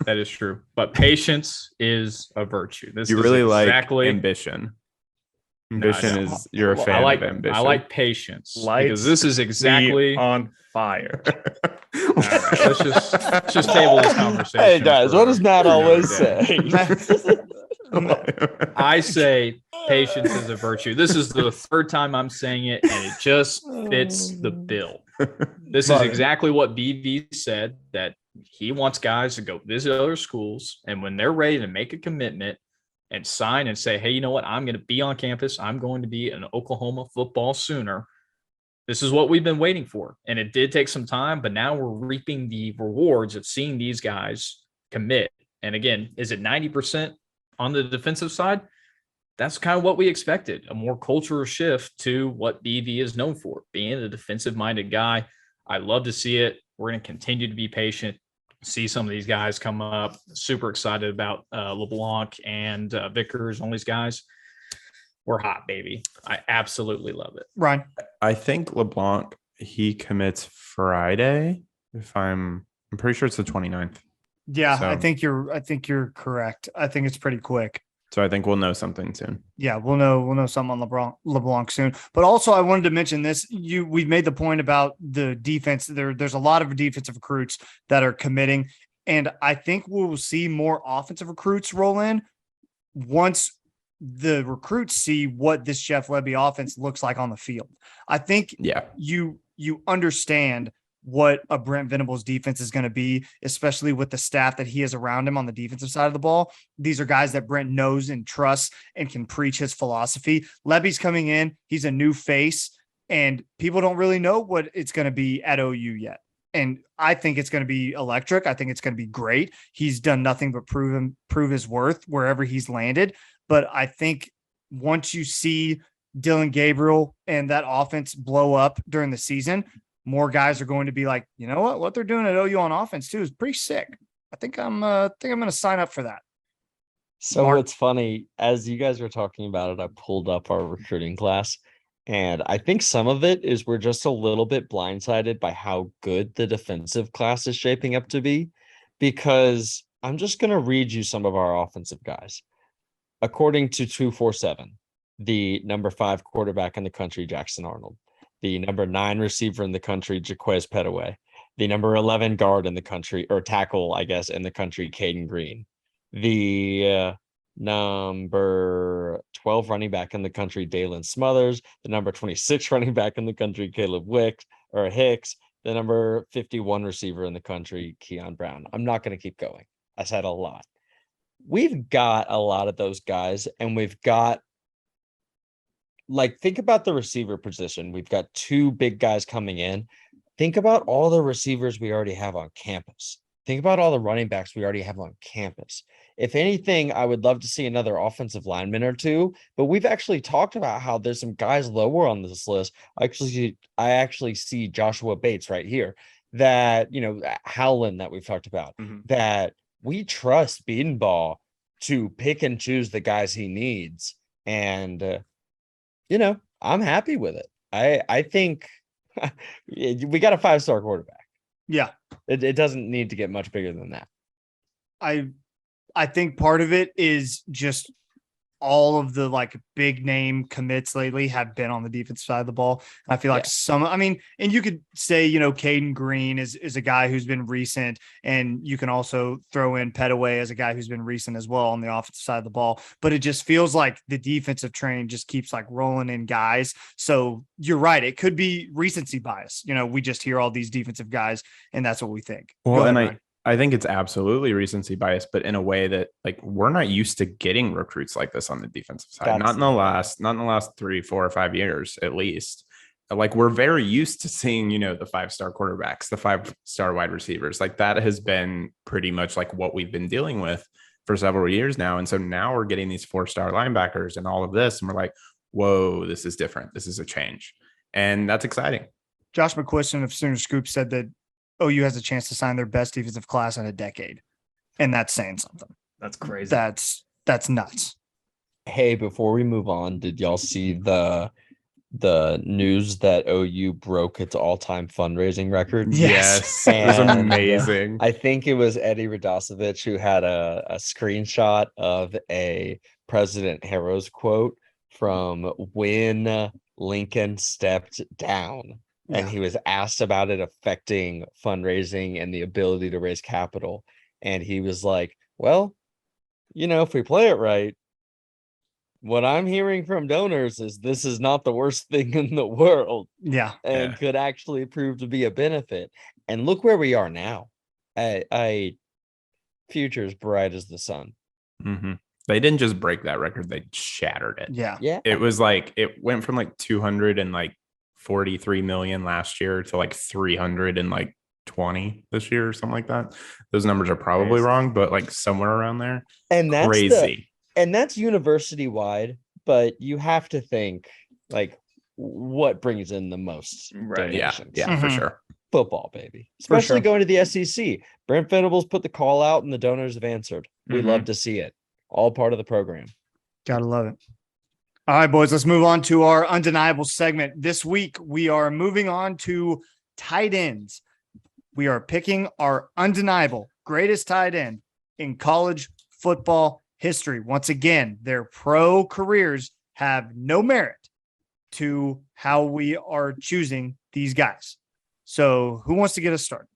that is true. But patience is a virtue. This You is really exactly like ambition. Ambition No, is you're a fan of ambition. I like patience because Lights this is exactly on fire. All right, let's just table this conversation. Hey guys, what does Matt for another always day. say? I say patience is a virtue. This is the third time I'm saying it, and it just fits the bill. This is exactly what BV said, that he wants guys to go visit other schools, and when they're ready to make a commitment and sign and say, hey, you know what, I'm going to be on campus, I'm going to be an Oklahoma football Sooner. This is what we've been waiting for. And it did take some time, but now we're reaping the rewards of seeing these guys commit. And again, is it 90% on the defensive side? That's kind of what we expected, a more cultural shift to what BV is known for, being a defensive-minded guy. I love to see it. We're going to continue to be patient, see some of these guys come up. Super excited about LeBlanc and Vickers, all these guys. We're hot, baby. I absolutely love it. Ryan. I think LeBlanc, he commits Friday. I'm pretty sure it's the 29th. Yeah, So- I think you're correct. I think it's pretty quick. So I think we'll know something soon. Yeah, we'll know something on LeBlanc soon. But also, I wanted to mention this. We've made the point about the defense. There's a lot of defensive recruits that are committing, and I think we'll see more offensive recruits roll in once the recruits see what this Jeff Lebby offense looks like on the field. I think Yeah. you understand what a Brent Venables defense is going to be, especially with the staff that he has around him on the defensive side of the ball. These are guys that Brent knows and trusts and can preach his philosophy. Lebby's coming in. He's a new face, and people don't really know what it's going to be at OU yet. And I think it's going to be electric. I think it's going to be great. He's done nothing but prove his worth wherever he's landed. But I think once you see Dylan Gabriel and that offense blow up during the season, more guys are going to be like, you know what they're doing at OU on offense too is pretty sick. I think I'm going to sign up for that. So Mark? what's funny, as you guys were talking about it, I pulled up our recruiting class, and I think some of it is we're just a little bit blindsided by how good the defensive class is shaping up to be, because I'm just going to read you some of our offensive guys. According to 247, the number 5 quarterback in the country, Jackson Arnold, the number 9 receiver in the country, Jaquez Petaway, the number 11 guard in the country, or tackle, I guess, in the country, Caden Green, the number 12 running back in the country, Dalen Smothers, the number 26 running back in the country, Caleb Hicks, the number 51 receiver in the country, Keon Brown. I'm not going to keep going. I said a lot. We've got a lot of those guys, and we've got, like, think about the receiver position. We've got 2 big guys coming in. Think about all the receivers we already have on campus. Think about all the running backs we already have on campus. If anything, I would love to see another offensive lineman or 2, but we've actually talked about how there's some guys lower on this list. I actually see Joshua Bates right here, that, Howland that we've talked about, that we trust Bedenbaugh to pick and choose the guys he needs. And, I'm happy with it. I think we got a 5-star quarterback. Yeah. It doesn't need to get much bigger than that. I think part of it is just all of the big name commits lately have been on the defensive side of the ball. And I feel like and you could say, Caden Green is a guy who's been recent, and you can also throw in Petaway as a guy who's been recent as well on the offensive side of the ball. But it just feels like the defensive train just keeps rolling in guys. So you're right. It could be recency bias. We just hear all these defensive guys and that's what we think. Well, and I think it's absolutely recency bias, but in a way that we're not used to getting recruits like this on the defensive side. Not in the last 3, 4, or 5 years, at least. We're very used to seeing, the 5-star quarterbacks, the 5-star wide receivers. That has been pretty much what we've been dealing with for several years now. And so now we're getting these 4-star linebackers and all of this. And we're like, whoa, this is different. This is a change. And that's exciting. Josh McQuiston of Sooner Scoop said that OU has a chance to sign their best defensive class in a decade. And that's saying something. That's crazy. That's nuts. Hey, before we move on, did y'all see the news that OU broke its all-time fundraising record? Yes. It was amazing. I think it was Eddie Radosevich who had a screenshot of a President Harrow's quote from when Lincoln stepped down. And he was asked about it affecting fundraising and the ability to raise capital. And he was like, well, if we play it right, what I'm hearing from donors is this is not the worst thing in the world. Yeah. And could actually prove to be a benefit. And look where we are now. Future's bright as the sun. Mm-hmm. They didn't just break that record, they shattered it. Yeah. It was it went from 243 million last year to 320 this year or something like that. Those numbers are probably wrong, but somewhere around there. And that's crazy. And that's university wide, but you have to think what brings in the most donations. Yeah, for sure. Football, baby. Especially going to the SEC. Brent Venables put the call out and the donors have answered. We love to see it. All part of the program. Gotta love it. All right, boys, let's move on to our undeniable segment. This week, we are moving on to tight ends. We are picking our undeniable greatest tight end in college football history. Once again, their pro careers have no merit to how we are choosing these guys. So who wants to get us started?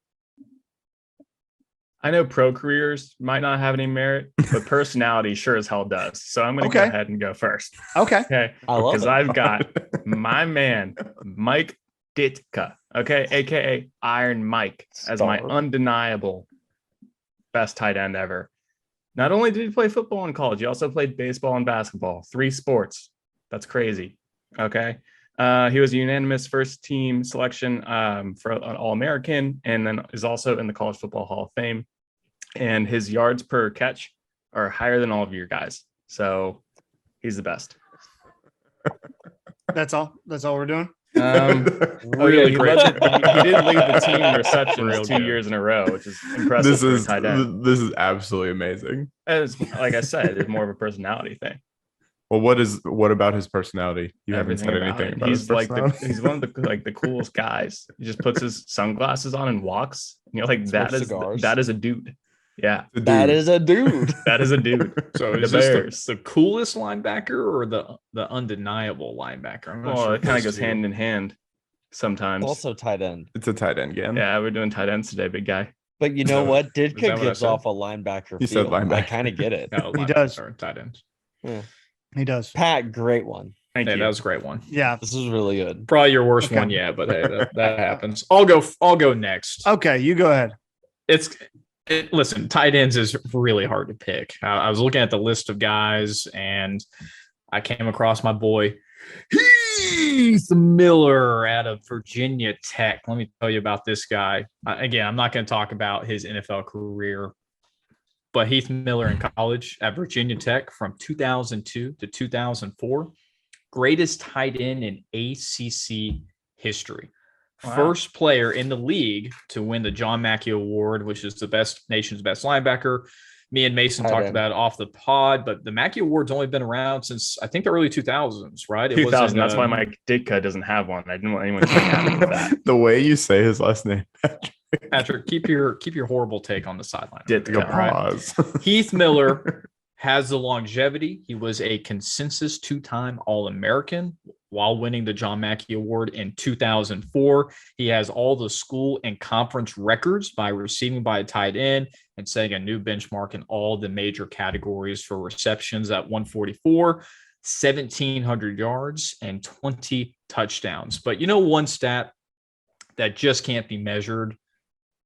I know pro careers might not have any merit, but personality sure as hell does. So I'm going to go ahead and go first. Okay. Because I've got my man, Mike Ditka, AKA Iron Mike, as my undeniable best tight end ever. Not only did he play football in college, he also played baseball and basketball, 3 sports. That's crazy. He was a unanimous first team selection for an All-American, and then is also in the College Football Hall of Fame. And his yards per catch are higher than all of your guys. So he's the best. That's all we're doing. He did lead the team in receptions 2 years in a row, which is impressive. This is absolutely amazing. As like I said, it's more of a personality thing. Well, what about his personality? You haven't said anything about his personality. He's one of the coolest guys. He just puts his sunglasses on and walks. And you're like, that is a dude. Yeah, that is a dude. That is a dude. So is this the coolest linebacker or the undeniable linebacker? It kind of goes hand in hand sometimes. Also tight end. It's a tight end game. Yeah, we're doing tight ends today, big guy. But you know what? Is that Ditka what I gives said? off a linebacker You said feel. I linebacker. kind of get it. No, He does. or tight ends. He does. Pat, great one. Thank Hey, you. that was a great one. Yeah. This is really good. Probably your worst Okay. one yet, but hey, that happens. I'll go next. Okay, you go ahead. Listen, tight ends is really hard to pick. I was looking at the list of guys and I came across my boy Heath Miller out of Virginia Tech. Let me tell you about this guy. Again, I'm not going to talk about his NFL career, but Heath Miller in college at Virginia Tech from 2002 to 2004, greatest tight end in ACC history. Wow. First player in the league to win the John Mackey Award, which is the nation's best linebacker. Me and Mason talked about it off the pod, but the Mackey Award's only been around since I think the early 2000s, right? It 2000. That's why my Mike Ditka doesn't have one. I didn't want anyone to be happy with that. The way you say his last name, Patrick, keep your horrible take on the sideline. Ditka. All right. pause. Heath Miller has the longevity. He was a consensus 2-time All-American while winning the John Mackey Award in 2004. He has all the school and conference records by receiving by a tight end and setting a new benchmark in all the major categories for receptions at 144, 1,700 yards, and 20 touchdowns. But you know one stat that just can't be measured?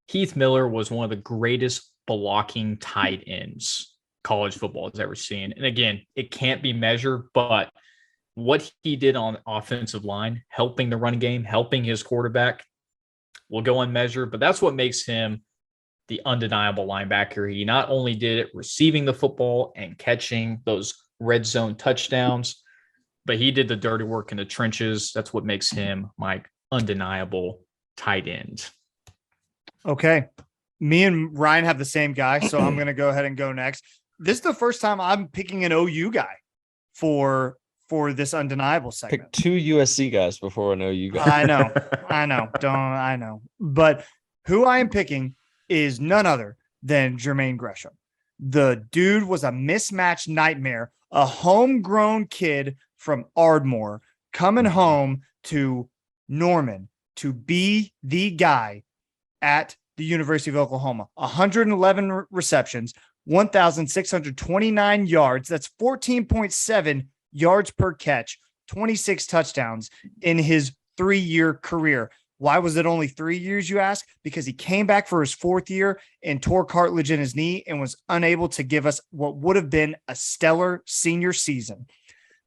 Heath Miller was one of the greatest blocking tight ends college football has ever seen. And again, it can't be measured, but what he did on offensive line, helping the run game, helping his quarterback, will go unmeasured. But that's what makes him the undeniable linebacker. He not only did it receiving the football and catching those red zone touchdowns, but he did the dirty work in the trenches. That's what makes him my undeniable tight end. Okay. Me and Ryan have the same guy, so I'm going to go ahead and go next. This is the first time I'm picking an OU guy for this undeniable segment. Pick 2 USC guys before an OU guy. I know. But who I am picking is none other than Jermaine Gresham. The dude was a mismatched nightmare, a homegrown kid from Ardmore coming home to Norman to be the guy at the University of Oklahoma. 111 receptions, 1,629 yards. That's 14.7 yards per catch, 26 touchdowns in his 3-year career. Why was it only 3 years, you ask? Because he came back for his 4th year and tore cartilage in his knee and was unable to give us what would have been a stellar senior season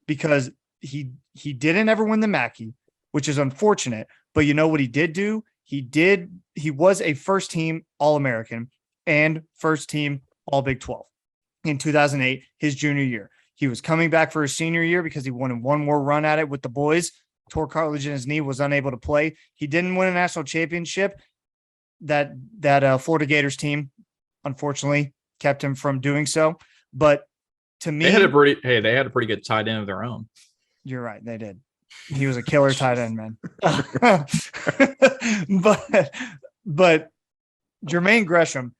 because he didn't ever win the Mackey, which is unfortunate. But you know what he did do? He was a first team All-American and first team All Big 12 in 2008, his junior year. He was coming back for his senior year because he wanted one more run at it with the boys. Tore cartilage in his knee, was unable to play. He didn't win a national championship. That Florida Gators team, unfortunately, kept him from doing so. But to me, they had a pretty good tight end of their own. You're right, they did. He was a killer tight end, man. but Jermaine Gresham,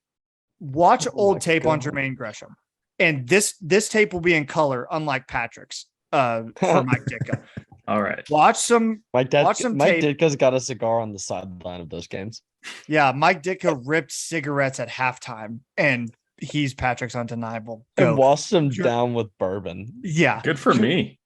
watch old tape on Jermaine Gresham. And this tape will be in color, unlike Patrick's for Mike Ditka. All right. Watch some Mike tape. Ditka's got a cigar on the sideline of those games. Yeah, Mike Ditka ripped cigarettes at halftime, and he's Patrick's undeniable. And washed him down with bourbon. Yeah. Good for me.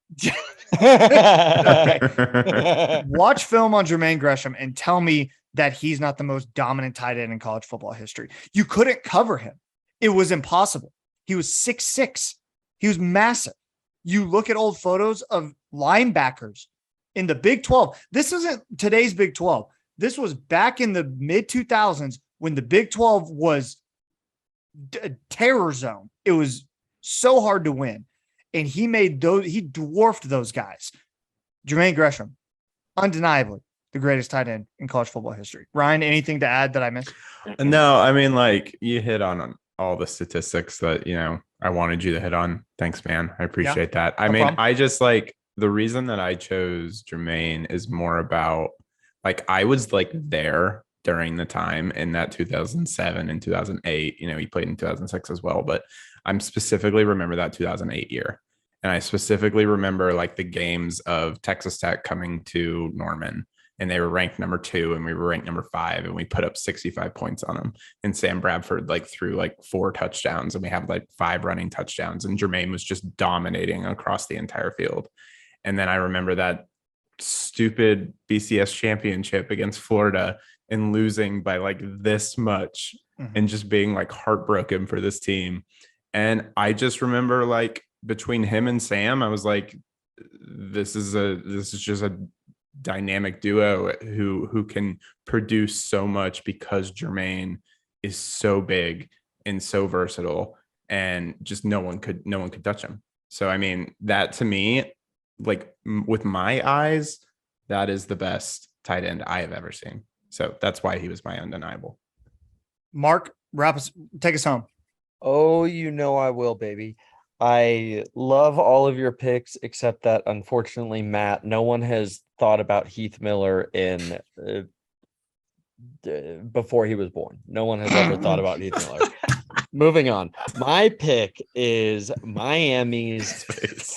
Watch film on Jermaine Gresham and tell me that he's not the most dominant tight end in college football history. You couldn't cover him. It was impossible. He was 6'6". He was massive. You look at old photos of linebackers in the Big 12. This isn't today's Big 12. This was back in the mid 2000s when the Big 12 was a terror zone. It was so hard to win. And he dwarfed those guys. Jermaine Gresham, undeniably the greatest tight end in college football history. Ryan, anything to add that I missed? No, I mean, like you hit on all the statistics that, I wanted you to hit on. Thanks, man. I appreciate that. I mean, problem. I just like the reason that I chose Jermaine is more about like, I was like there during the time in that 2007 and 2008, he played in 2006 as well, but I'm specifically remember that 2008 year. And I specifically remember like the games of Texas Tech coming to Norman and they were ranked number 2 and we were ranked number 5, and we put up 65 points on them. And Sam Bradford like threw like 4 touchdowns, and we had like 5 running touchdowns, and Jermaine was just dominating across the entire field. And then I remember that stupid BCS championship against Florida and losing by like this much, and just being like heartbroken for this team. And I just remember like between him and Sam, I was like, this is just a dynamic duo who can produce so much, because Jermaine is so big and so versatile, and just no one could touch him. So I mean, that to me, like with my eyes, that is the best tight end I have ever seen. So that's why he was my undeniable. Mark, take us home. Oh, I will, baby. I love all of your picks, except that unfortunately, Matt, no one has thought about Heath Miller in before he was born. No one has ever thought about Heath Miller. Moving on. My pick is Miami's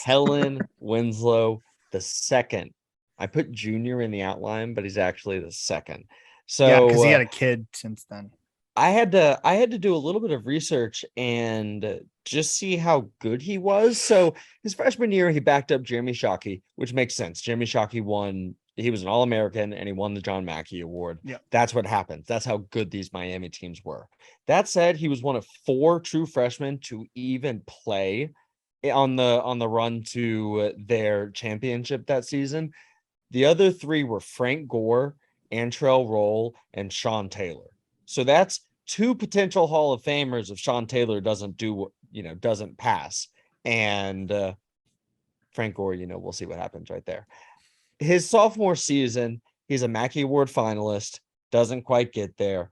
Kellen Winslow the second. I put junior in the outline, but he's actually the second. So because he had a kid since then. I had to do a little bit of research and just see how good he was. So his freshman year, he backed up Jeremy Shockey, which makes sense. Jeremy Shockey won. He was an All-American and he won the John Mackey Award. Yeah. That's what happens. That's how good these Miami teams were. That said, he was one of 4 true freshmen to even play on the run to their championship that season. The other 3 were Frank Gore, Antrell Roll, and Sean Taylor. So that's 2 potential Hall of Famers if Sean Taylor doesn't pass. And Frank Gore, we'll see what happens right there. His sophomore season, he's a Mackey Award finalist, doesn't quite get there.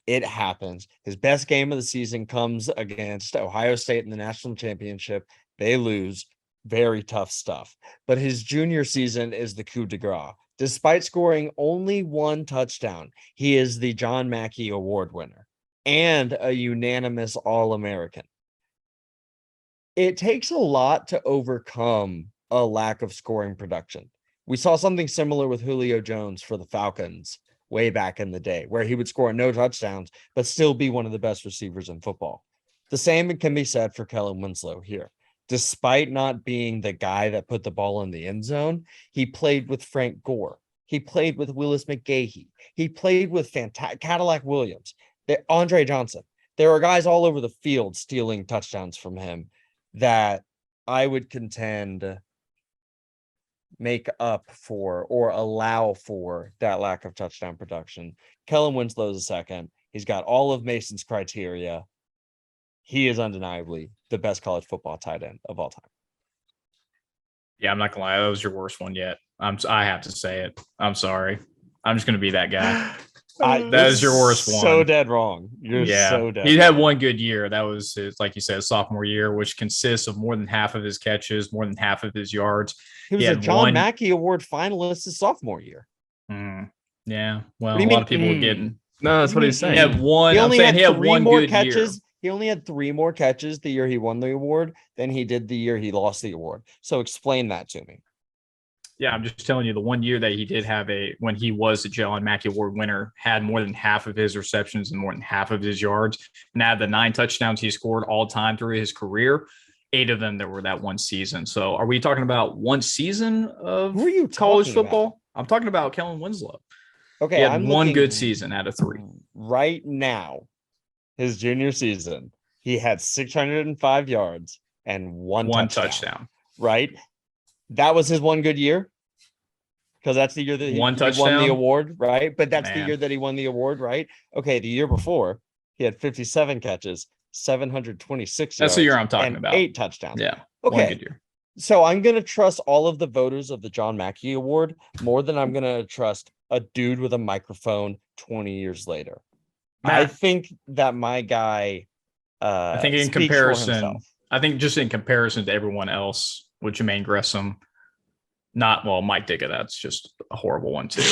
It happens. His best game of the season comes against Ohio State in the national championship. They lose. Very tough stuff. But his junior season is the coup de grace. Despite scoring only 1 touchdown, he is the John Mackey Award winner and a unanimous All-American. It takes a lot to overcome a lack of scoring production. We saw something similar with Julio Jones for the Falcons way back in the day, where he would score no touchdowns, but still be one of the best receivers in football. The same can be said for Kellen Winslow here. Despite not being the guy that put the ball in the end zone, he played with Frank Gore. He played with Willis McGahee. He played with Cadillac Williams, Andre Johnson. There are guys all over the field stealing touchdowns from him that I would contend make up for or allow for that lack of touchdown production. Kellen Winslow is the second. He's got all of Mason's criteria. He is undeniably the best college football tight end of all time. Yeah, I'm not gonna lie, that was your worst one yet. I have to say it. I'm sorry. I'm just gonna be that guy. That is your worst one. So dead wrong. You're so dead. He had wrong. one good year. That was his, like you said, sophomore year, which consists of more than half of his catches, more than half of his yards. He was a John Mackey Award finalist his sophomore year. Yeah. Well, a lot of people were getting. No, that's what he's saying. He had one. He only had 3 more good catches. year. He only had 3 more catches the year he won the award than he did the year he lost the award. So explain that to me. Yeah, I'm just telling you, the one year that he did have when he was a John Mackey Award winner, had more than half of his receptions and more than half of his yards. And out of the 9 touchdowns he scored all time through his career, 8 of them that were that one season. So are we talking about one season of college football? I'm talking about Kellen Winslow. Okay. He had one good season out of 3. Right now, his junior season, he had 605 yards and one touchdown. Right? That was his one good year. Because that's the year that he won the award, right? But that's the year that he won the award, right? Okay, the year before, he had 57 catches, 726 yards. That's the year I'm talking about. 8 touchdowns. Yeah. Okay. One good year. So I'm going to trust all of the voters of the John Mackey Award more than I'm going to trust a dude with a microphone 20 years later. Matt, I think that my guy I think in comparison, just in comparison to everyone else with Jermaine Gresham, Mike Ditka, that's just a horrible one too.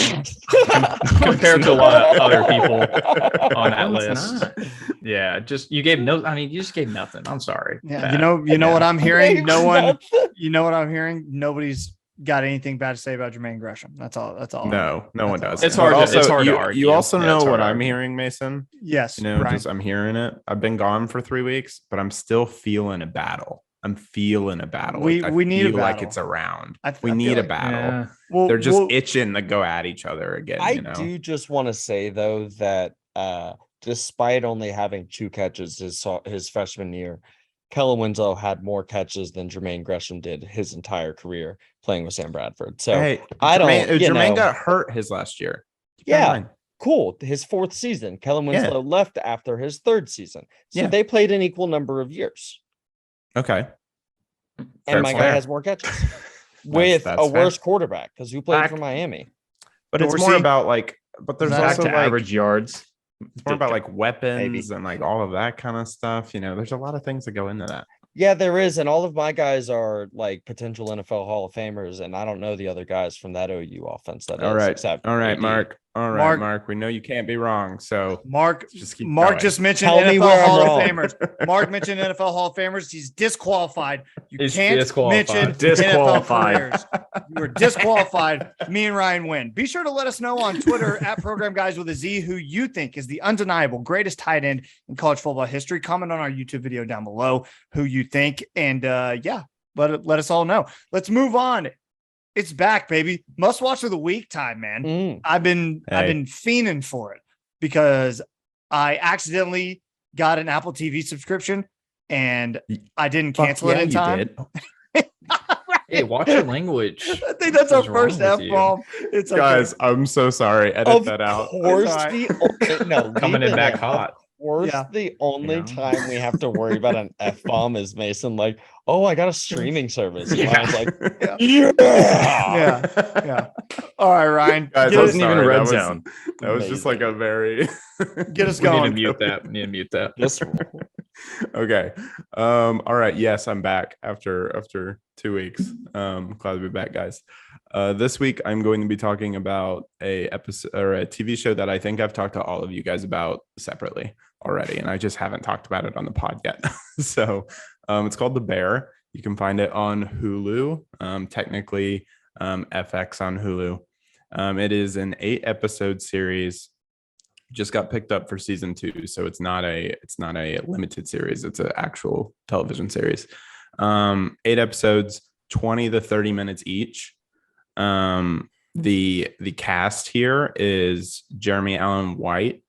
Compared to a lot of other people on that list. Yeah, you just gave nothing. I'm sorry. Yeah, you know what I'm hearing? What I'm hearing? Nobody's got anything bad to say about Jermaine Gresham. That's all. No one That's all. does. It's hard But to- it's hard to you, argue. You also Yeah, know it's hard what to I'm argue. hearing, Mason. Yes, You know, Brian. just I'm hearing it. I've been gone for 3 weeks, but I'm still feeling a battle. I'm feeling a battle. We need a feel like battle. it's around. I We feel need a like- battle. Yeah. Well, They're just well, itching to go at each other again. I you know? do just want to say though that despite only having 2 catches his freshman year, Kellen Winslow had more catches than Jermaine Gresham did his entire career playing with Sam Bradford. So Hey, I Jermaine, don't, you Jermaine know, got hurt his last year. Keep that in yeah, mind. cool. His 4th season, Kellen Winslow left after his 3rd season, so Yeah. they played an equal number of years, Okay. and Fair my play. guy has more catches with that's a worse fair. quarterback because who played Back- for Miami. But it's more Dorsey? about like, but there's Back Back also to like average yards. it's more about like weapons Maybe. and like all of that kind of stuff. You know, there's a lot of things that go into that. Yeah, there is, and all of my guys are like potential NFL Hall of Famers, and I don't know the other guys from that OU offense. That All is, right. except All right, AD. Mark. All right, Mark- Mark. We know you can't be wrong. So Mark just keep Mark going. just mentioned Tell me NFL where I'm Hall of wrong. Famers. Mark mentioned NFL Hall of Famers. He's disqualified. You He's can't disqualified. mention Disqualified. NFL careers. You are disqualified. Me and Ryan win. Be sure to let us know on Twitter at Program Guys with a Z who you think is the undeniable greatest tight end in college football history. Comment on our YouTube video down below who you think, and yeah, let us all know. Let's move on. It's back, baby. Must watch of the week time, man. Mm. I've been fiending for it because I accidentally got an Apple TV subscription and I didn't Fuck cancel it yeah, in you time. did. Hey, watch your language. I think that's our What's wrong first with you? F-bomb. It's okay. Guys, I'm so sorry. Edit Of that out. course, It's all right. Coming in back hot. Of course, Yeah. the only know? time we have to worry about an F bomb is Mason. Like, oh, I got a streaming service. And I was like, yeah. Yeah. All right, Ryan. Guys, get, I'm us, Wasn't even sorry. red That was- zone. That was just like a very get us We need to going. mute that. We need to mute that. This Okay. All right. Yes, I'm back after 2 weeks. Glad to be back, guys. This week I'm going to be talking about a episode or a TV show that I think I've talked to all of you guys about separately already, and I just haven't talked about it on the pod yet. So it's called The Bear. You can find it on Hulu. Technically FX on Hulu. It is an 8-episode series. Just got picked up for season 2, so it's not a limited series. It's an actual television series. 8 episodes, 20 to 30 minutes each. The cast here is Jeremy Allen White,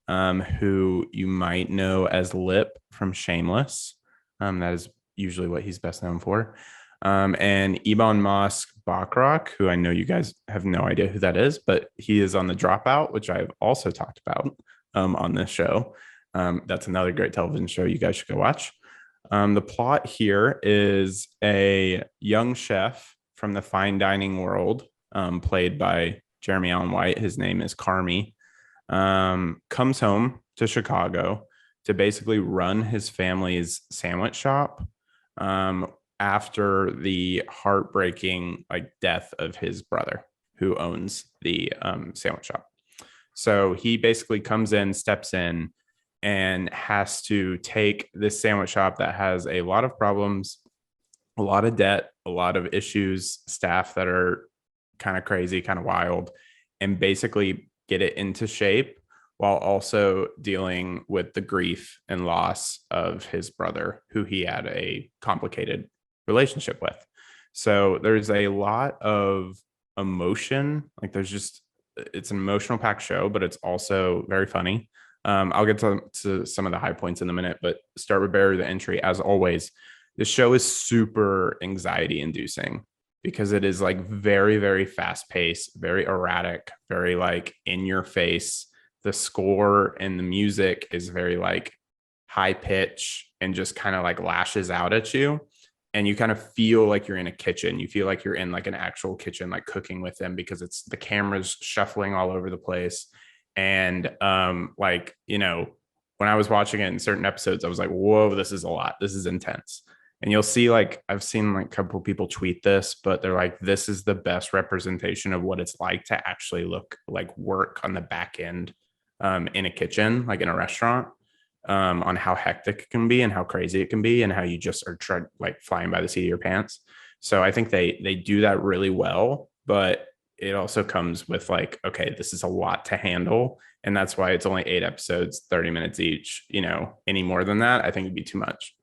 who you might know as Lip from Shameless. That is usually what he's best known for. And Ebon Moss-Bachrach, who I know you guys have no idea who that is, but he is on The Dropout, which I've also talked about on this show. That's another great television show you guys should go watch. The plot here is a young chef from the fine dining world, played by Jeremy Allen White. His name is Carmi. Comes home to Chicago to basically run his family's sandwich shop after the heartbreaking death of his brother, who owns the sandwich shop. So he basically comes in, steps in, and has to take this sandwich shop that has a lot of problems, a lot of debt, a lot of issues, staff that are kind of crazy, kind of wild, and basically get it into shape while also dealing with the grief and loss of his brother, who he had a complicated relationship with. So there's a lot of emotion. It's an emotional packed show, but it's also very funny. I'll get to some of the high points in a minute, but start with Barrier to Entry. As always, the show is super anxiety inducing because it is very, very fast paced, very erratic, very in your face. The score and the music is very high pitch and just kind of lashes out at you. And you kind of feel like you're in a kitchen. You feel like you're in an actual kitchen, cooking with them, because it's the camera's shuffling all over the place. And when I was watching it in certain episodes, I was like, whoa, this is a lot. This is intense. And you'll see, I've seen a couple people tweet this, but they're like, this is the best representation of what it's like to actually look work on the back end in a kitchen, in a restaurant, on how hectic it can be and how crazy it can be and how you just are flying by the seat of your pants. So I think they do that really well, but it also comes with like, okay, this is a lot to handle. And that's why it's only 8 episodes, 30 minutes each. Any more than that, I think it'd be too much.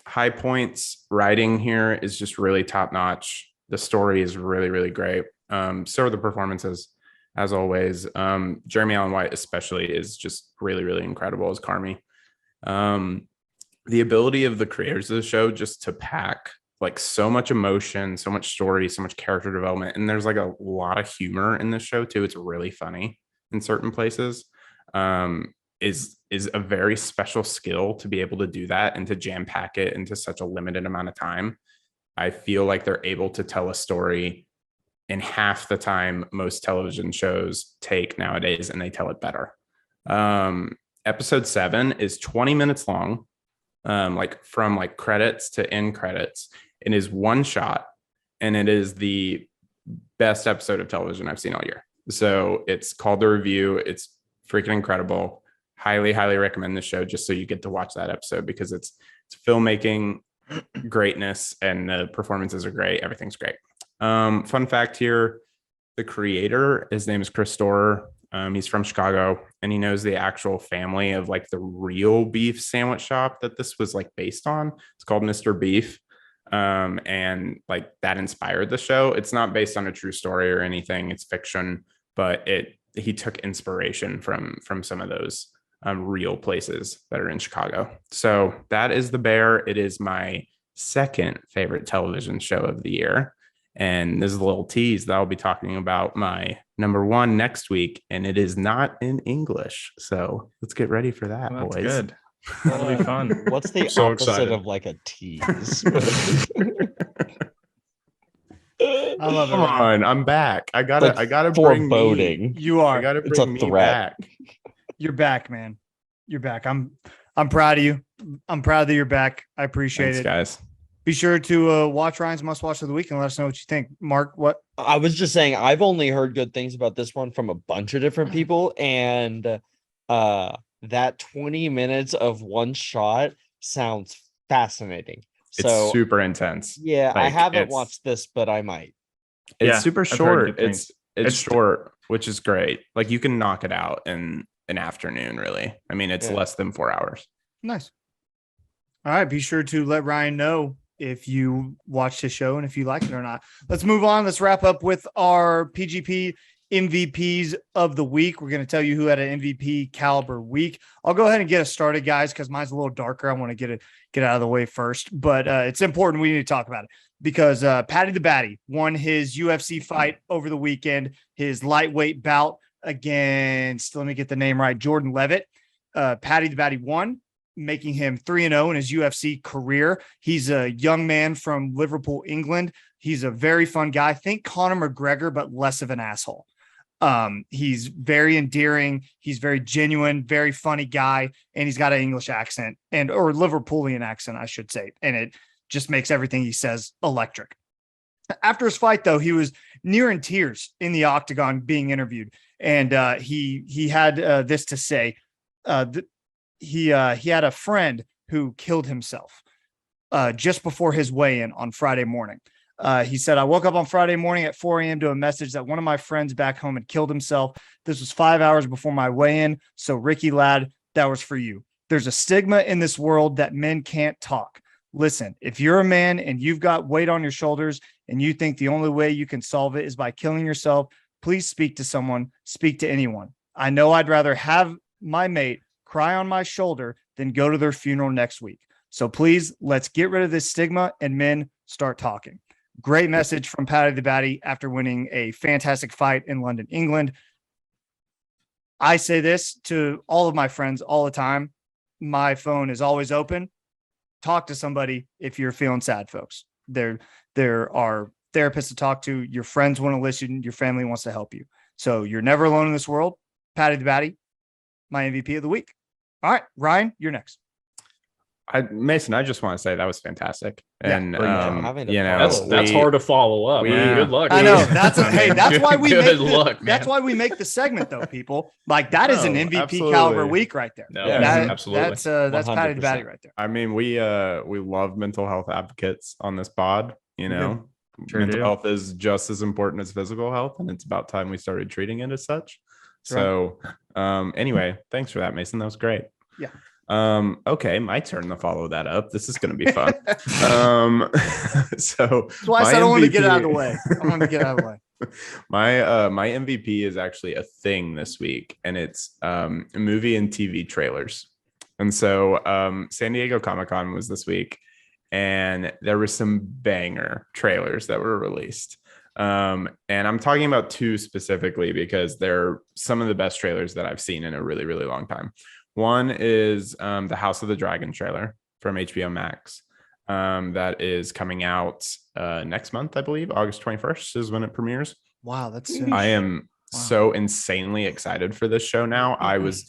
High points, writing here is just really top notch. The story is really, really great. So are the performances, as always. Jeremy Allen White especially is just really, really incredible as Carmi. The ability of the creators of the show just to pack like so much emotion, so much story, so much character development. And there's like a lot of humor in this show too. It's really funny in certain places. Is a very special skill to be able to do that and to jam pack it into such a limited amount of time. I feel like they're able to tell a story in half the time most television shows take nowadays, and they tell it better. Episode 7 is 20 minutes long, like from like credits to end credits. It is one shot, and it is the best episode of television I've seen all year. So it's called The Review. It's freaking incredible. Highly, highly recommend this show just so you get to watch that episode, because it's filmmaking greatness and the performances are great. Everything's great. Fun fact here, the creator, his name is Chris Storer. He's from Chicago, and he knows the actual family of like the real beef sandwich shop that this was like based on. It's called Mr. Beef. And like that inspired the show. It's not based on a true story or anything. It's fiction, but he took inspiration from some of those real places that are in Chicago. So that is The Bear. It is my second favorite television show of the year. And this is a little tease that I'll be talking about my number 1 next week. And it is not in English. So let's get ready for that, Well, that's boys. good. That'll be fun. What's the So opposite excited. of like a tease? I love it. Come Ryan. on, I'm back. I Like gotta bring me. foreboding. You I are. gotta It's a bring me threat. back. You're back, man. You're back. I'm proud of you. I'm proud that you're back. I appreciate Thanks, it. guys. Be sure to watch Ryan's must watch of the week and let us know what you think. Mark, what? I was just saying, I've only heard good things about this one from a bunch of different people, and that 20 minutes of one shot sounds fascinating. It's So super intense. yeah, I Like, haven't it's- watched this, but I might. It's Yeah, super I've heard short. good things. It's It's- short, which is great. Like you can knock it out in an afternoon, really. I mean, it's Yeah. less than 4 hours. Nice. All right. Be sure to let Ryan know if you watched his show and if you like it or not. Let's move on. Let's wrap up with our PGP MVPs of the week. We're going to tell you who had an MVP caliber week. I'll go ahead and get us started, guys, because mine's a little darker. I want to get out of the way first, but it's important. We need to talk about it because Paddy the Batty won his UFC fight over the weekend, his lightweight bout against, let me get the name right, Jordan Levitt. Paddy the Batty won, making him 3-0 in his UFC career. He's a young man from Liverpool, England. He's a very fun guy. Think Conor McGregor, but less of an asshole. He's very endearing. He's very genuine, very funny guy. And he's got an English accent or Liverpoolian accent, I should say. And it just makes everything he says electric. After his fight, though, he was near in tears in the octagon being interviewed. And he had this to say. He had a friend who killed himself just before his weigh-in on Friday morning. He said, I woke up on Friday morning at 4 a.m. to a message that one of my friends back home had killed himself. This was 5 hours before my weigh-in. So Ricky, lad, that was for you. There's a stigma in this world that men can't talk. Listen, if you're a man and you've got weight on your shoulders and you think the only way you can solve it is by killing yourself, please speak to someone, speak to anyone. I know I'd rather have my mate cry on my shoulder than go to their funeral next week. So please, let's get rid of this stigma and men start talking. Great message from Paddy the Batty after winning a fantastic fight in London, England. I say this to all of my friends all the time. My phone is always open. Talk to somebody if you're feeling sad, folks. There are therapists to talk to. Your friends want to listen. Your family wants to help you. So you're never alone in this world. Paddy the Batty, my MVP of the week. All right, Ryan, you're next. Mason, I just want to say that was fantastic. Yeah. And having to you know, follow That's hard to follow up. we- Good luck. I know. man. That's I hey. mean, That's why we good make luck, man. That's why we make the segment, though. People like that is an No, MVP absolutely. caliber week right there. No, Yeah, absolutely. That's Patty 100%. Batty right there. I mean, we love mental health advocates on this pod. You We do. know, Sure mental do. health is just as important as physical health, and it's about time we started treating it as such. That's right. So, anyway, thanks for that, Mason. That was great. Yeah. Okay, my turn to follow that up. This is going to be fun. So That's why I my said I want to get it out of the MVP way. I want to get it out of the way. my MVP is actually a thing this week, and it's movie and TV trailers. And so San Diego Comic-Con was this week, and there were some banger trailers that were released. And I'm talking about two specifically because they're some of the best trailers that I've seen in a really, really long time. One is the House of the Dragon trailer from HBO Max that is coming out next month, I believe. August 21st is when it premieres. Wow, that's soon. I am so insanely excited for this show now. I was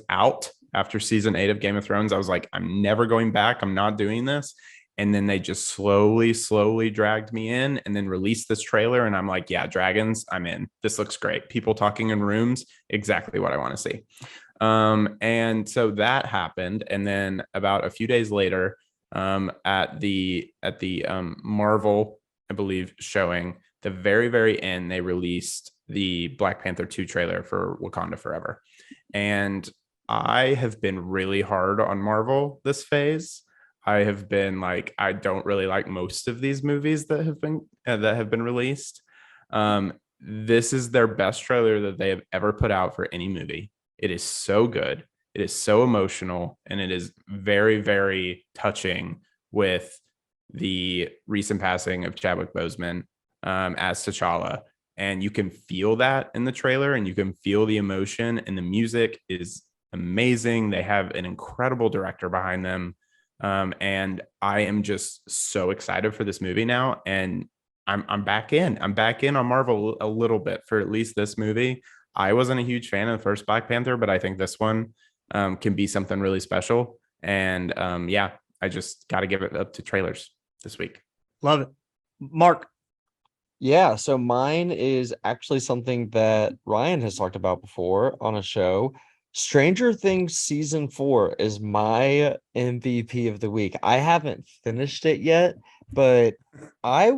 out after season 8 of Game of Thrones. I was like, I'm never going back. I'm not doing this. And then they just slowly dragged me in and then released this trailer. And I'm like, yeah, dragons, I'm in. This looks great. People talking in rooms, exactly what I want to see. And so that happened. And then about a few days later, at the Marvel, I believe, showing, the very end, they released the Black Panther 2 trailer for Wakanda Forever. And I have been really hard on Marvel this phase. I have been like, I don't really like most of these movies that have been released. This is their best trailer that they have ever put out for any movie. It is so good. It is so emotional, and it is very, very touching with the recent passing of Chadwick Boseman as T'Challa. And you can feel that in the trailer, and you can feel the emotion, and the music is amazing. They have an incredible director behind them. And I am just so excited for this movie now. And I'm back in. I'm back in on Marvel a little bit for at least this movie. I wasn't a huge fan of the first Black Panther, but I think this one can be something really special. And yeah, I just got to give it up to trailers this week. Love it. Mark. Yeah, so mine is actually something that Ryan has talked about before on a show. Stranger Things season 4 is my MVP of the week. I haven't finished it yet, but I've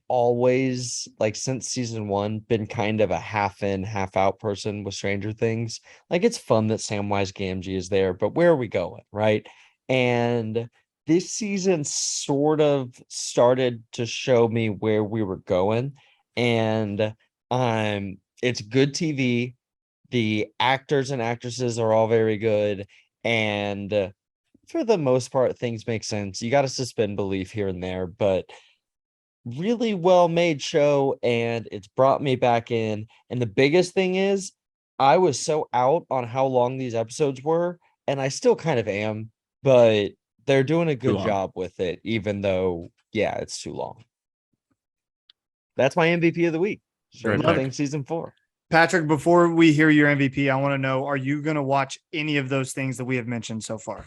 always, like, since season 1, been kind of a half in, half out person with Stranger Things. Like, it's fun that Samwise Gamgee is there, but where are we going, right? And this season sort of started to show me where we were going, and it's good TV. The actors and actresses are all very good, and for the most part, things make sense. You got to suspend belief here and there, but really well made show, and it's brought me back in. And the biggest thing is, I was so out on how long these episodes were, and I still kind of am, but they're doing a good job with it, even though, yeah, it's too long. That's my MVP of the week. Stranger Things season 4. Patrick, before we hear your MVP, I want to know, are you going to watch any of those things that we have mentioned so far?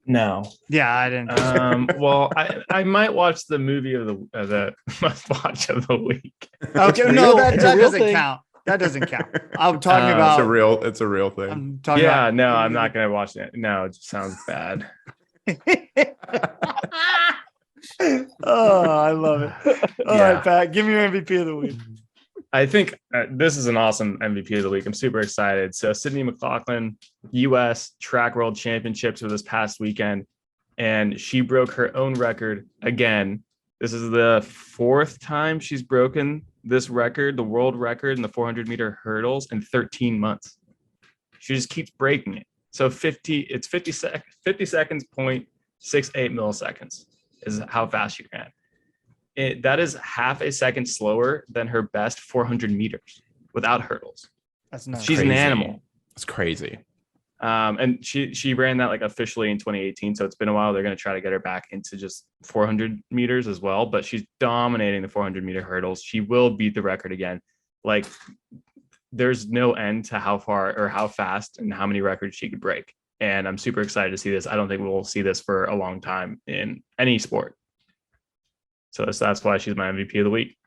No. Yeah, I didn't. Well, I might watch the movie of the must watch of the week. Okay, no, that It's a real doesn't thing. count. That doesn't count. I'm talking about. It's a real thing. I'm talking Yeah, about. no, I'm not gonna watch it. No, it just sounds bad. Oh, I love it. All right, Pat, give me your MVP of the week. I think this is an awesome MVP of the week. I'm super excited. So Sydney McLaughlin, U.S. Track World Championships were this past weekend, and she broke her own record again. This is the 4th time she's broken this record, the world record in the 400-meter hurdles, in 13 months. She just keeps breaking it. So 50 seconds, 0.68 milliseconds is how fast she ran. That is half a second slower than her best 400 meters without hurdles. That's nuts. She's an animal. It's crazy. And she ran that like officially in 2018. So it's been a while. They're going to try to get her back into just 400 meters as well. But she's dominating the 400-meter hurdles. She will beat the record again. Like, there's no end to how far or how fast and how many records she could break. And I'm super excited to see this. I don't think we'll see this for a long time in any sport. So that's why she's my MVP of the week.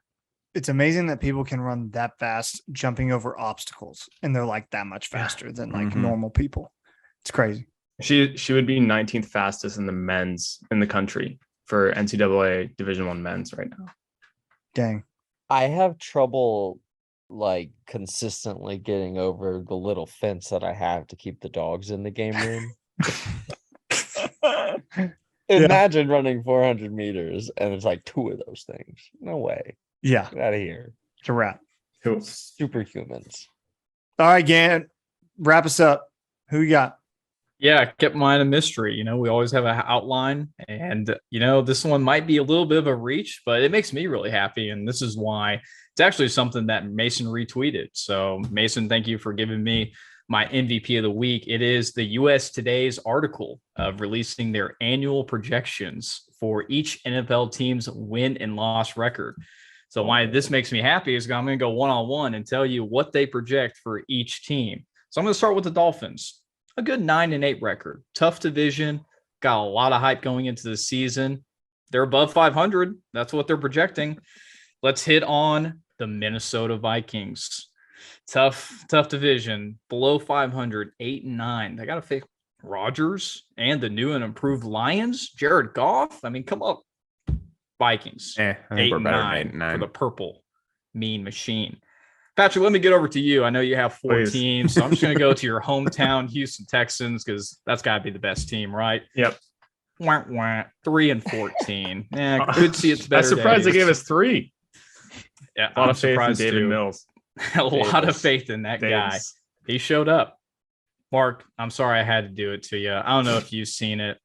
It's amazing that people can run that fast jumping over obstacles, and they're like that much faster than like normal people. It's crazy. She would be 19th fastest in the men's in the country for NCAA Division I men's right now. Dang. I have trouble like consistently getting over the little fence that I have to keep the dogs in the game room. Imagine running 400 meters and it's like 2 of those things. No way. Yeah. Get out of here. It's a wrap. Cool. Superhumans. All right, Gann, wrap us up. Who you got? Yeah, I kept mine a mystery. You know, we always have an outline, and you know, this one might be a little bit of a reach, but it makes me really happy. And this is why it's actually something that Mason retweeted. So, Mason, thank you for giving me my MVP of the week. It is the US Today's article of releasing their annual projections for each NFL team's win and loss record. So, why this makes me happy is I'm going to go one-on-one and tell you what they project for each team. So, I'm going to start with the Dolphins. A good 9-8 record, tough division, got a lot of hype going into the season. They're above 500. That's what they're projecting. Let's hit on the Minnesota Vikings. Tough division, below 500, 8-9. They got to face Rodgers and the new and improved Lions. Jared Goff. I mean, come up, Vikings. I think we're better than 8-9 for 8-9. the purple mean machine. Patrick, let me get over to you. I know you have 4 Please. teams, so I'm just going to go to your hometown Houston Texans because that's got to be the best team, right? Yep. 3-14. Yeah, could see it's better. I'm surprised they days. gave us 3. Yeah, A lot I'm of faith in surprised David too. Mills. A lot of Davis. faith in that guy. Davis. He showed up. Mark, I'm sorry I had to do it to you. I don't know if you've seen it,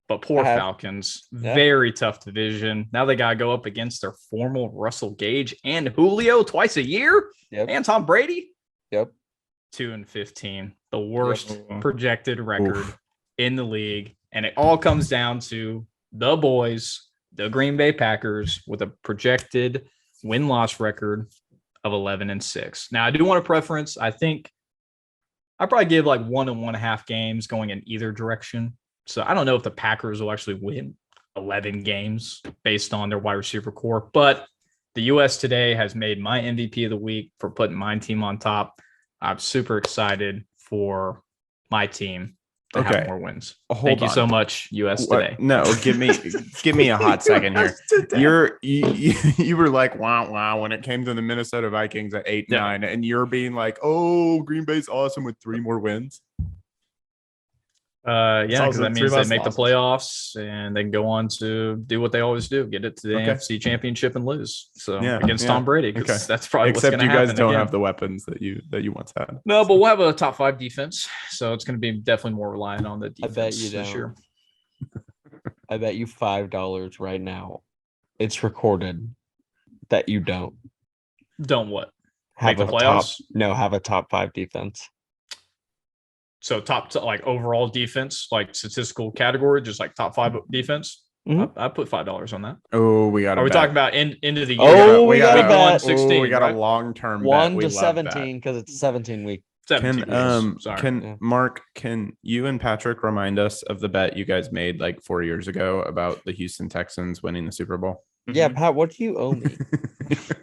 but poor I have. Falcons. Yeah. Very tough division. Now they got to go up against their former Russell Gage and Julio twice a year. Yep. And Tom Brady. Yep. 2-15, the worst Yep. projected record Oof. in the league. And it all comes down to the boys, the Green Bay Packers, with a projected win-loss record of 11-6. Now, I do want a preference. I think I probably give like 1 and 1.5 games going in either direction. So I don't know if the Packers will actually win 11 games based on their wide receiver core, but the US Today has made my MVP of the week for putting my team on top. I'm super excited for my team to Okay. have more wins. Hold Thank you on. so much, US Today. No, give me a hot second here. You were like wow when it came to the Minnesota Vikings at 8-9, and you're being like, oh, Green Bay's awesome with 3 more wins. Yeah, because also that 3 means they less make the losses. playoffs and they can go on to do what they always do, get it to the Okay. AFC Championship and lose. So Yeah, against yeah. Tom Brady, because Okay. that's probably Except what's you going to happen. guys don't again. have the weapons that you once had. No, but we'll have a top 5 defense, so it's going to be definitely more reliant on the I defense bet you this don't. year. I bet you $5 right now. It's recorded that you don't Don't what? have Make a the top. playoffs? No, have a top 5 defense. So like overall defense, like statistical category, just like top 5 defense. Mhm. I put $5 on that. Oh, we got. Are we talking about end of the year? Oh, we got got a Week 1, bet. 16, we got right? a long-term bet. 1 We to love 17 because it's 17 week. 17 Can Sorry. Yeah. Mark, can you and Patrick remind us of the bet you guys made like 4 years ago about the Houston Texans winning the Super Bowl? Yeah, Pat, what do you owe me?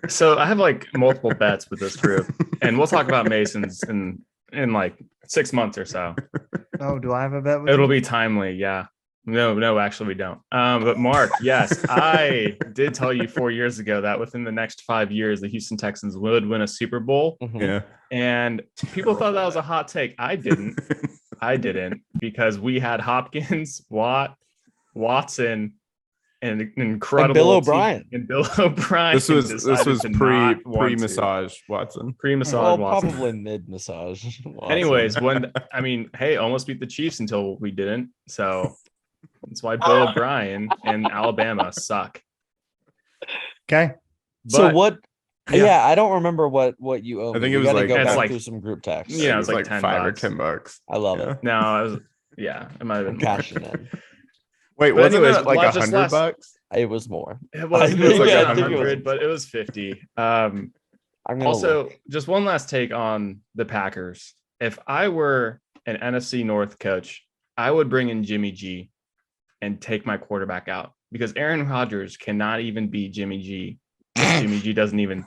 So I have like multiple bets with this group, and we'll talk about Mason's in like 6 months or so. Oh, do I have a bet with It'll you? be timely. Yeah. No, actually we don't. But Mark, yes, I did tell you 4 years ago that within the next 5 years, the Houston Texans would win a Super Bowl. Mhm. Yeah. And people thought that was a hot take. I didn't because we had Hopkins, Watson, and an incredible Bill team- O'Brien. and Bill O'Brien. This was decided to not want to. pre-massage Watson. Pre-massage Well, Watson. probably mid massage. Anyways, hey, almost beat the Chiefs until we didn't. So that's why Bill O'Brien and Alabama suck. Okay. So But, what? Yeah. Yeah. I don't remember what you owe. I think me. it We was gotta like- go It's back like- through some group text. Yeah, it it was was like like 10 $5 or bucks. $10. I love Yeah. it. No, it might have I'm been more. cashing in. Wait, But wasn't anyways, it like just $100? last- It was more. It was, I it was like think it 100, was- but it was 50. I'm gonna Also, look. just one last take on the Packers. If I were an NFC North coach I would bring in Jimmy G and take my quarterback out because Aaron Rodgers cannot even be Jimmy G if Jimmy G doesn't even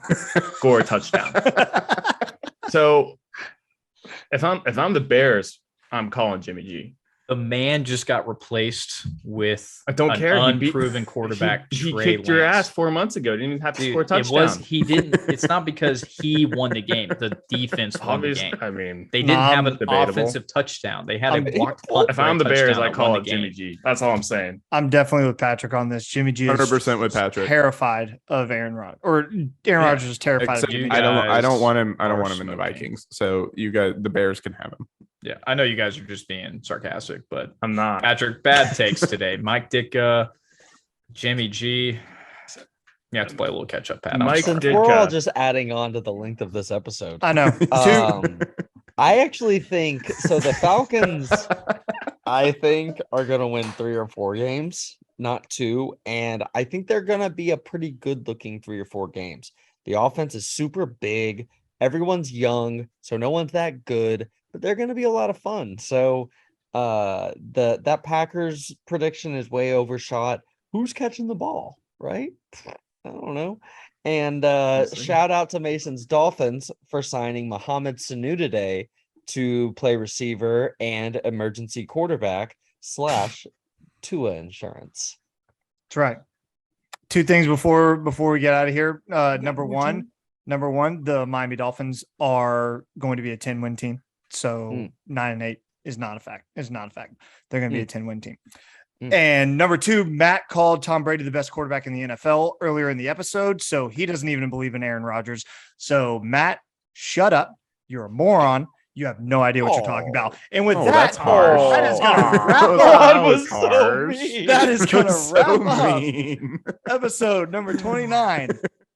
score a touchdown. So if I'm the Bears, I'm calling Jimmy G. The man just got replaced with I don't care. Unproven quarterback. He Trey kicked your Lance. ass 4 months ago. Didn't even have to Dude, score a touchdown. He didn't. It's not because he won the game. The defense won the game. I mean, They didn't have an debatable. offensive touchdown. They had a blocked punt. If for a I'm the Bears, touchdown I that call won it the Jimmy game. G. That's all I'm saying. I'm definitely with Patrick on this. Jimmy G is 100% with Patrick. terrified of Aaron Rodgers, or Aaron Rodgers is terrified Except of Jimmy you G. I don't want him. I guys don't are want him in the smoking. Vikings. So you guys, the Bears can have him. Yeah, I know you guys are just being sarcastic, but I'm not. Patrick, bad takes today. Mike Ditka, Jimmy G. You have to play a little catch up, Pat. I'm Mike sorry. Since we're all Ditka. just adding on to the length of this episode, I know. I actually think so. The Falcons, I think, are going to win 3 or 4 games, not 2. And I think they're going to be a pretty good looking 3 or 4 games. The offense is super big. Everyone's young, so no one's that good, but they're going to be a lot of fun. So that Packers prediction is way overshot. Who's catching the ball, right? I don't know. And shout out to Mason's Dolphins for signing Mohamed Sanu today to play receiver and emergency quarterback / Tua insurance. That's right. 2 things before we get out of here. Number one, the Miami Dolphins are going to be a 10-win team. So 9-8 is not a fact. They're going to be a 10-win team. And number 2, Matt called Tom Brady the best quarterback in the NFL earlier in the episode. So he doesn't even believe in Aaron Rodgers. So Matt, shut up. You're a moron. You have no idea what you're talking about. And with that, that's harsh. that is going to wrap That up. was harsh. That is going to So wrap up mean. episode number 29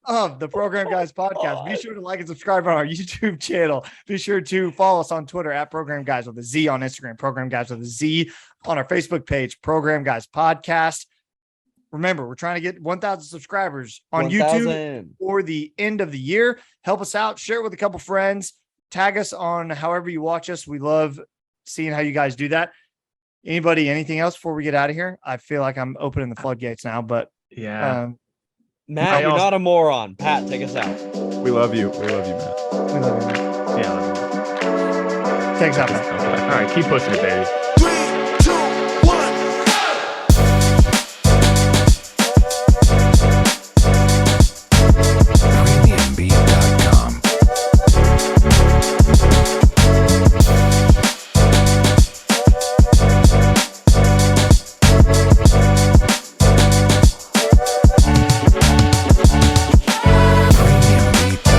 of the Program Guys podcast. Be sure to like and subscribe on our YouTube channel. Be sure to follow us on Twitter at Program Guys with a Z, on Instagram, Program Guys with a Z, on our Facebook page, Program Guys Podcast. Remember, we're trying to get 1,000 subscribers on YouTube for the end of the year. Help us out. Share it with a couple friends. Tag us on however you watch us. We love seeing how you guys do that. Anybody, anything else before we get out of here? I feel like I'm opening the floodgates now, but Yeah. Matt, you're not a moron. Pat, take us out. We love you. We love you, Matt. we love you, man. Yeah. Take us out, man. All right. Keep pushing it, baby.